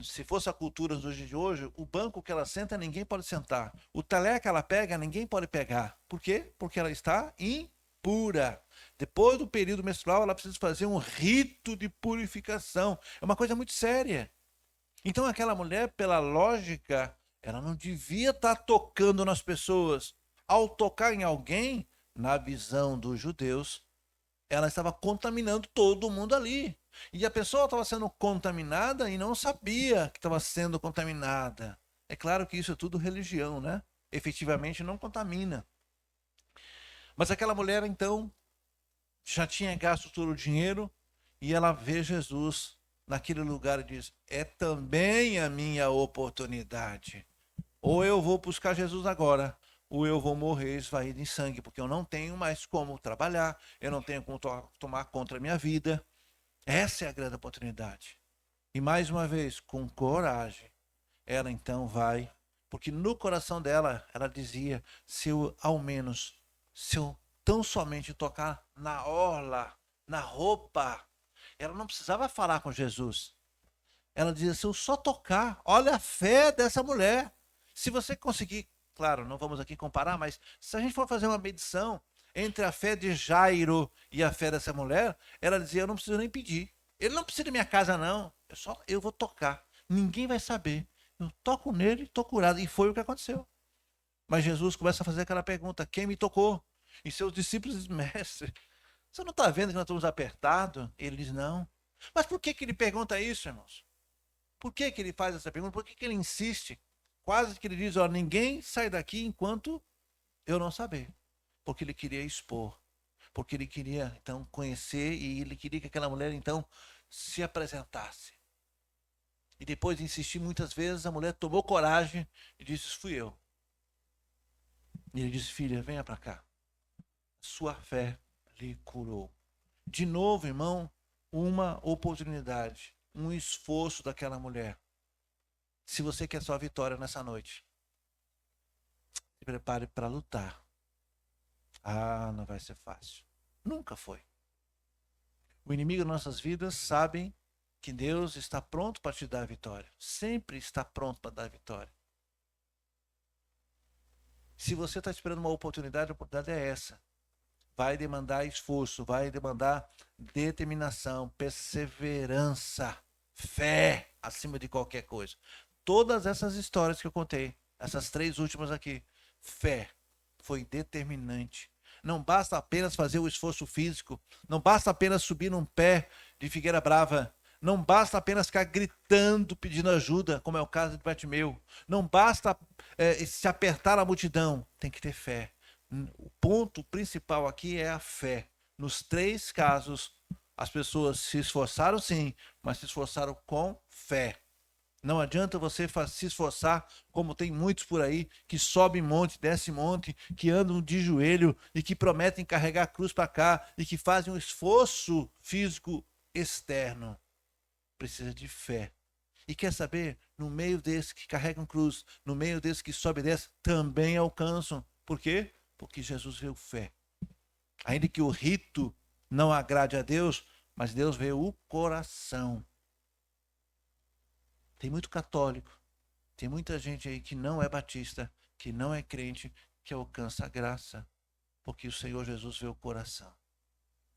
Se fosse a cultura dos dias de hoje, o banco que ela senta, ninguém pode sentar. O talher que ela pega, ninguém pode pegar. Por quê? Porque ela está impura. Depois do período menstrual, ela precisa fazer um rito de purificação. É uma coisa muito séria. Então, aquela mulher, pela lógica, ela não devia estar tocando nas pessoas. Ao tocar em alguém, na visão dos judeus, ela estava contaminando todo mundo ali. E a pessoa estava sendo contaminada e não sabia que estava sendo contaminada. É claro que isso é tudo religião, né? Efetivamente não contamina. Mas aquela mulher, então, já tinha gasto todo o dinheiro e ela vê Jesus naquele lugar e diz: é também a minha oportunidade. Ou eu vou buscar Jesus agora, ou eu vou morrer esvaído em sangue, porque eu não tenho mais como trabalhar, eu não tenho como tomar contra a minha vida. Essa é a grande oportunidade. E mais uma vez, com coragem, ela então vai, porque no coração dela, ela dizia: se eu tão somente tocar na orla, na roupa, ela não precisava falar com Jesus. Ela dizia: se eu só tocar, olha a fé dessa mulher. Se você conseguir, claro, não vamos aqui comparar, mas se a gente for fazer uma medição entre a fé de Jairo e a fé dessa mulher, ela dizia: eu não preciso nem pedir. Ele não precisa da minha casa, não. Eu vou tocar. Ninguém vai saber. Eu toco nele e estou curado. E foi o que aconteceu. Mas Jesus começa a fazer aquela pergunta: quem me tocou? E seus discípulos dizem: mestre, você não está vendo que nós estamos apertados? Ele diz: não. Mas por que ele pergunta isso, irmãos? Por que ele faz essa pergunta? Por que ele insiste? Quase que ele diz: ó, ninguém sai daqui enquanto eu não saber. Porque ele queria expor. Porque ele queria, então, conhecer e ele queria que aquela mulher, então, se apresentasse. E depois de insistir muitas vezes, a mulher tomou coragem e disse: fui eu. E ele disse: filha, venha para cá. Sua fé lhe curou. De novo, irmão, uma oportunidade, um esforço daquela mulher. Se você quer sua vitória nessa noite, se prepare para lutar. Ah, não vai ser fácil. Nunca foi. O inimigo das nossas vidas sabe que Deus está pronto para te dar a vitória. Sempre está pronto para dar a vitória. Se você está esperando uma oportunidade, a oportunidade é essa. Vai demandar esforço, vai demandar determinação, perseverança, fé acima de qualquer coisa. Todas essas histórias que eu contei, essas 3 últimas aqui, fé foi determinante. Não basta apenas fazer o esforço físico, não basta apenas subir num pé de figueira brava, não basta apenas ficar gritando, pedindo ajuda, como é o caso de Bartimeu. Não basta se apertar na multidão, tem que ter fé. O ponto principal aqui é a fé. Nos 3 casos, as pessoas se esforçaram sim, mas se esforçaram com fé. Não adianta você se esforçar, como tem muitos por aí, que sobem monte, desce monte, que andam de joelho e que prometem carregar a cruz para cá e que fazem um esforço físico externo, precisa de fé. E quer saber? No meio desses que carregam cruz, no meio desses que sobe e desce, também alcançam. Por quê? Porque Jesus veio fé. Ainda que o rito não agrade a Deus, mas Deus vê o coração. Tem muito católico, tem muita gente aí que não é batista, que não é crente, que alcança a graça, porque o Senhor Jesus vê o coração.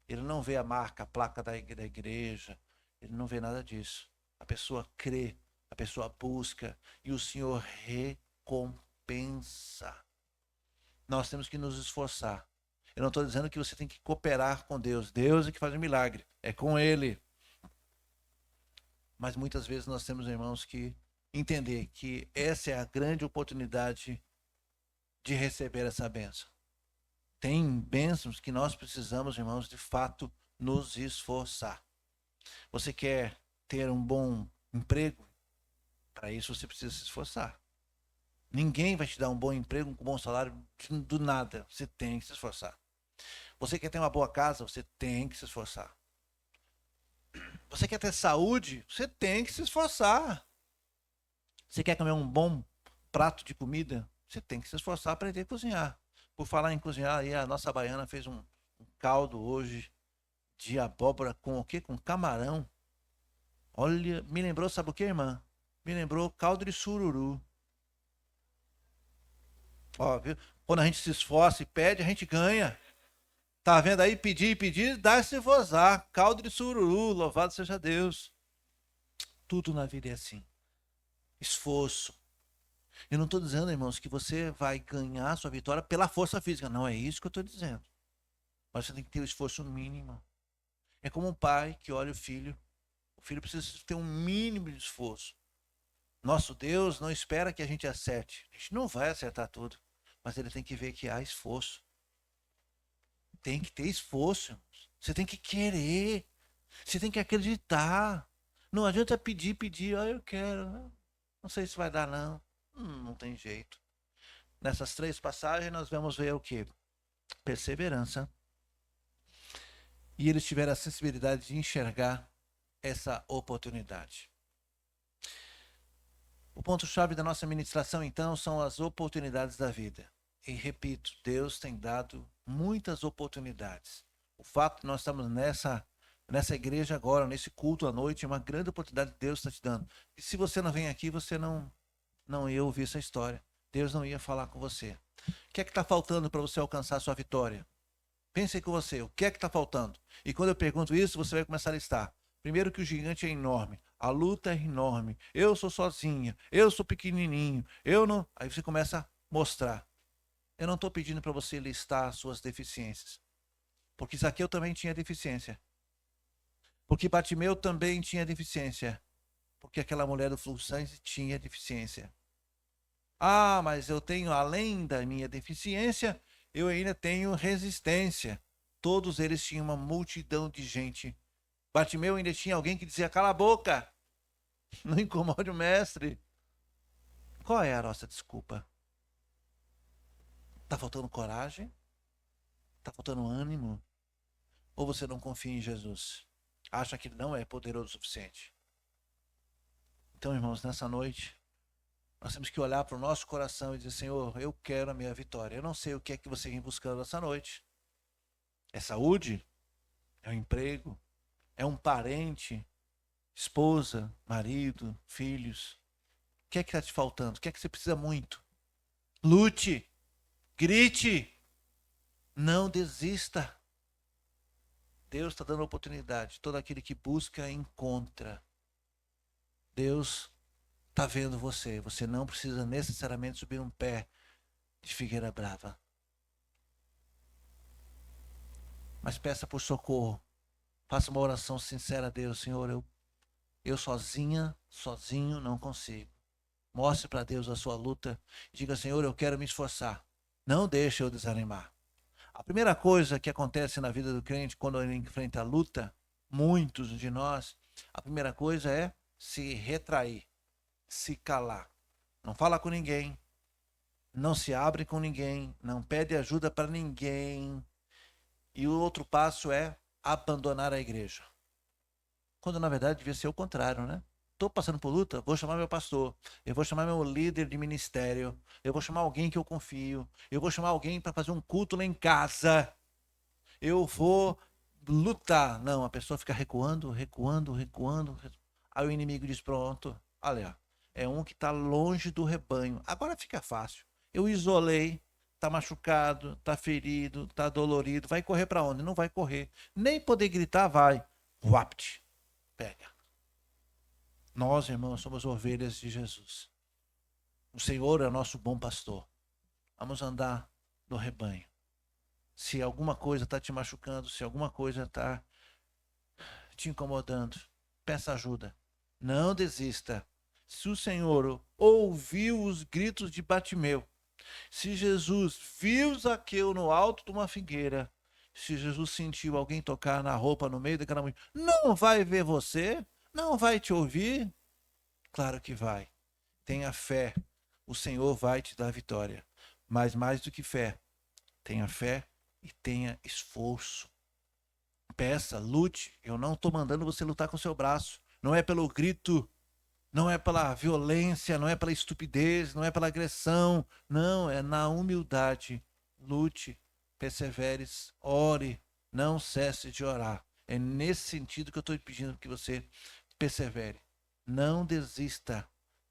Ele não vê a marca, a placa da igreja, ele não vê nada disso. A pessoa crê, a pessoa busca e o Senhor recompensa. Nós temos que nos esforçar. Eu não estou dizendo que você tem que cooperar com Deus. Deus é que faz o milagre, é com Ele. Mas muitas vezes nós temos, irmãos, que entender que essa é a grande oportunidade de receber essa bênção. Tem bênçãos que nós precisamos, irmãos, de fato, nos esforçar. Você quer ter um bom emprego? Para isso você precisa se esforçar. Ninguém vai te dar um bom emprego, um bom salário do nada. Você tem que se esforçar. Você quer ter uma boa casa? Você tem que se esforçar. Você quer ter saúde? Você tem que se esforçar. Você quer comer um bom prato de comida? Você tem que se esforçar para aprender a cozinhar. Por falar em cozinhar, aí a nossa baiana fez um caldo hoje de abóbora com o quê? Com camarão. Olha, me lembrou, sabe o que, irmã? Me lembrou caldo de sururu. Ó, viu? Quando a gente se esforça e pede, a gente ganha. Tá vendo aí? Pedir, pedir, dá-se vozar. Caldo de sururu, louvado seja Deus. Tudo na vida é assim. Esforço. Eu não estou dizendo, irmãos, que você vai ganhar a sua vitória pela força física. Não é isso que eu estou dizendo. Mas você tem que ter o esforço mínimo. É como um pai que olha o filho. O filho precisa ter um mínimo de esforço. Nosso Deus não espera que a gente acerte. A gente não vai acertar tudo. Mas ele tem que ver que há esforço. Tem que ter esforço. Você tem que querer. Você tem que acreditar. Não adianta pedir, pedir. Ah, eu quero. Não sei se vai dar, não. Não tem jeito. Nessas 3 passagens nós vamos ver o que? Perseverança. E eles tiveram a sensibilidade de enxergar essa oportunidade. O ponto-chave da nossa ministração, então, são as oportunidades da vida. E repito, Deus tem dado muitas oportunidades. O fato de nós estamos nessa igreja agora, nesse culto à noite, é uma grande oportunidade que Deus está te dando. E se você não vem aqui, você não ia ouvir essa história. Deus não ia falar com você. O que é que está faltando para você alcançar a sua vitória? Pense com você, o que é que está faltando? E quando eu pergunto isso, você vai começar a listar. Primeiro que o gigante é enorme, a luta é enorme, eu sou sozinha, eu sou pequenininho, eu não... Aí você começa a mostrar. Eu não estou pedindo para você listar as suas deficiências. Porque Zaqueu também tinha deficiência. Porque Bartimeu também tinha deficiência. Porque aquela mulher do fluxo de sangue tinha deficiência. Ah, mas eu tenho, além da minha deficiência, eu ainda tenho resistência. Todos eles tinham uma multidão de gente. Bartimeu ainda tinha alguém que dizia, cala a boca, não incomode o mestre. Qual é a nossa desculpa? Está faltando coragem? Está faltando ânimo? Ou você não confia em Jesus? Acha que ele não é poderoso o suficiente? Então, irmãos, nessa noite, nós temos que olhar para o nosso coração e dizer, Senhor, eu quero a minha vitória. Eu não sei o que é que você vem buscando essa noite. É saúde? É um emprego? É um parente? Esposa? Marido? Filhos? O que é que está te faltando? O que é que você precisa muito? Lute! Grite! Não desista! Deus está dando oportunidade. Todo aquele que busca, encontra. Deus está vendo você. Você não precisa necessariamente subir um pé de figueira brava. Mas peça por socorro. Faça uma oração sincera a Deus. Senhor, eu sozinho não consigo. Mostre para Deus a sua luta. Diga, Senhor, eu quero me esforçar. Não deixe eu desanimar. A primeira coisa que acontece na vida do crente quando ele enfrenta a luta, muitos de nós, a primeira coisa é se retrair, se calar. Não fala com ninguém, não se abre com ninguém, não pede ajuda para ninguém. E o outro passo é abandonar a igreja. Quando na verdade devia ser o contrário, né? Estou passando por luta, vou chamar meu pastor, eu vou chamar meu líder de ministério, eu vou chamar alguém que eu confio, eu vou chamar alguém para fazer um culto lá em casa, eu vou lutar. Não, a pessoa fica recuando, recuando, recuando. Aí o inimigo diz: pronto, olha, é um que está longe do rebanho. Agora fica fácil. Eu isolei, está machucado, está ferido, está dolorido. Vai correr para onde? Não vai correr. Nem poder gritar, vai. Wapt, pega. Nós, irmãos, somos ovelhas de Jesus. O Senhor é nosso bom pastor. Vamos andar no rebanho. Se alguma coisa está te machucando, se alguma coisa está te incomodando, peça ajuda. Não desista. Se o Senhor ouviu os gritos de Batimeu, se Jesus viu Zaqueu no alto de uma figueira, se Jesus sentiu alguém tocar na roupa no meio daquela mulher, não vai ver você? Não vai te ouvir? Claro que vai. Tenha fé. O Senhor vai te dar vitória. Mas mais do que fé, tenha fé e tenha esforço. Peça, lute. Eu não estou mandando você lutar com o seu braço. Não é pelo grito, não é pela violência, não é pela estupidez, não é pela agressão. Não, é na humildade. Lute, perseveres, ore, não cesse de orar. É nesse sentido que eu estou pedindo que você persevere. Não desista.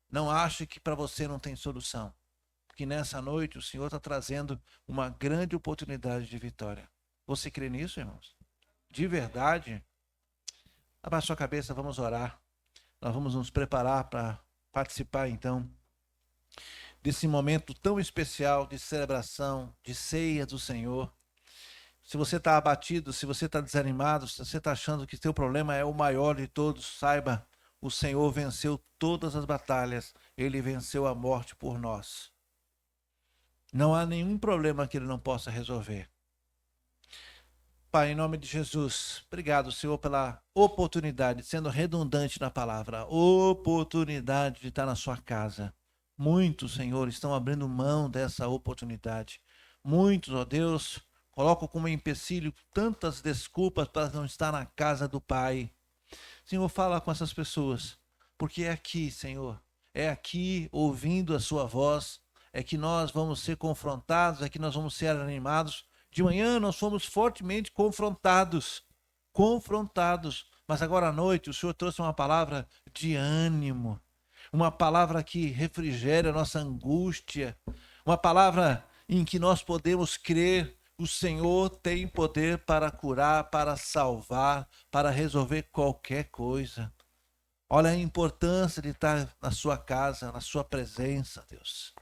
Não ache que para você não tem solução. Porque nessa noite o Senhor está trazendo uma grande oportunidade de vitória. Você crê nisso, irmãos? De verdade? Abaixe sua cabeça, vamos orar. Nós vamos nos preparar para participar, então, desse momento tão especial de celebração, de ceia do Senhor. Se você está abatido, se você está desanimado, se você está achando que seu problema é o maior de todos, saiba, o Senhor venceu todas as batalhas. Ele venceu a morte por nós. Não há nenhum problema que Ele não possa resolver. Pai, em nome de Jesus, obrigado, Senhor, pela oportunidade, sendo redundante na palavra, oportunidade de estar na sua casa. Muitos, Senhor, estão abrindo mão dessa oportunidade. Muitos, ó Deus, colocam como empecilho tantas desculpas para não estar na casa do Pai. Senhor, fala com essas pessoas, porque é aqui, Senhor, é aqui, ouvindo a sua voz, é que nós vamos ser confrontados, é que nós vamos ser animados. De manhã nós fomos fortemente confrontados, mas agora à noite o Senhor trouxe uma palavra de ânimo, uma palavra que refrigera a nossa angústia, uma palavra em que nós podemos crer. O Senhor tem poder para curar, para salvar, para resolver qualquer coisa. Olha a importância de estar na sua casa, na sua presença, Deus.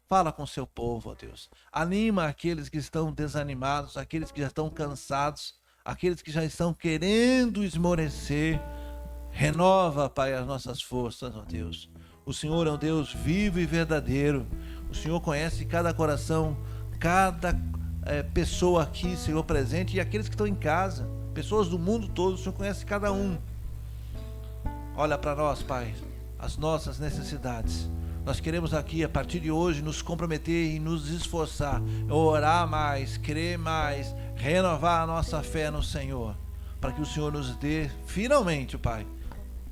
Fala com o seu povo, ó Deus. Anima aqueles que estão desanimados, aqueles que já estão cansados, aqueles que já estão querendo esmorecer. Renova, Pai, as nossas forças, ó Deus. O Senhor é um Deus vivo e verdadeiro. O Senhor conhece cada coração, cada pessoa aqui, Senhor, presente, e aqueles que estão em casa, pessoas do mundo todo. O Senhor conhece cada um. Olha para nós, Pai, as nossas necessidades. Nós queremos aqui, a partir de hoje, nos comprometer e nos esforçar, orar mais, crer mais, renovar a nossa fé no Senhor, para que o Senhor nos dê, finalmente, Pai,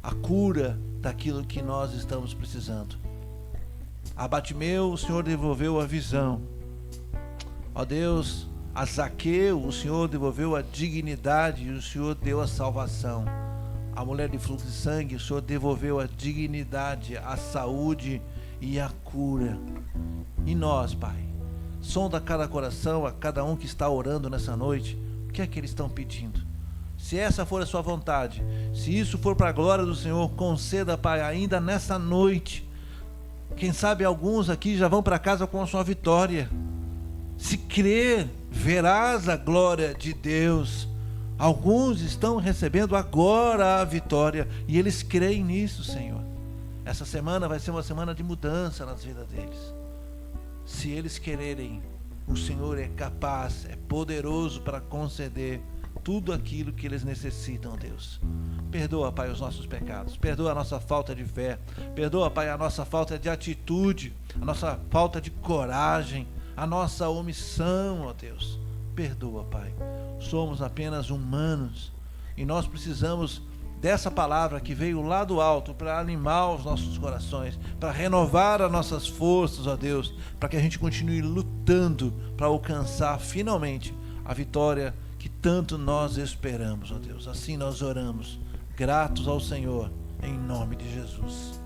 a cura daquilo que nós estamos precisando. A Batimeu, o Senhor devolveu a visão. Ó Deus, a Zaqueu, o Senhor devolveu a dignidade e o Senhor deu a salvação. A mulher de fluxo de sangue, o Senhor devolveu a dignidade, a saúde e a cura. E nós, Pai, sonda cada coração, a cada um que está orando nessa noite, o que é que eles estão pedindo? Se essa for a sua vontade, se isso for para a glória do Senhor, conceda, Pai, ainda nessa noite. Quem sabe alguns aqui já vão para casa com a sua vitória. Se crer, verás a glória de Deus. Alguns estão recebendo agora a vitória e eles creem nisso, Senhor. Essa semana vai ser uma semana de mudança nas vidas deles. Se eles quererem, o Senhor é capaz, é poderoso para conceder tudo aquilo que eles necessitam, Deus. Perdoa, Pai, os nossos pecados. Perdoa a nossa falta de fé. Perdoa, Pai, a nossa falta de atitude, a nossa falta de coragem, a nossa omissão, ó Deus. Perdoa, Pai. Somos apenas humanos e nós precisamos dessa palavra que veio lá do alto para animar os nossos corações, para renovar as nossas forças, ó Deus, para que a gente continue lutando para alcançar finalmente a vitória que tanto nós esperamos, ó Deus. Assim nós oramos, gratos ao Senhor, em nome de Jesus.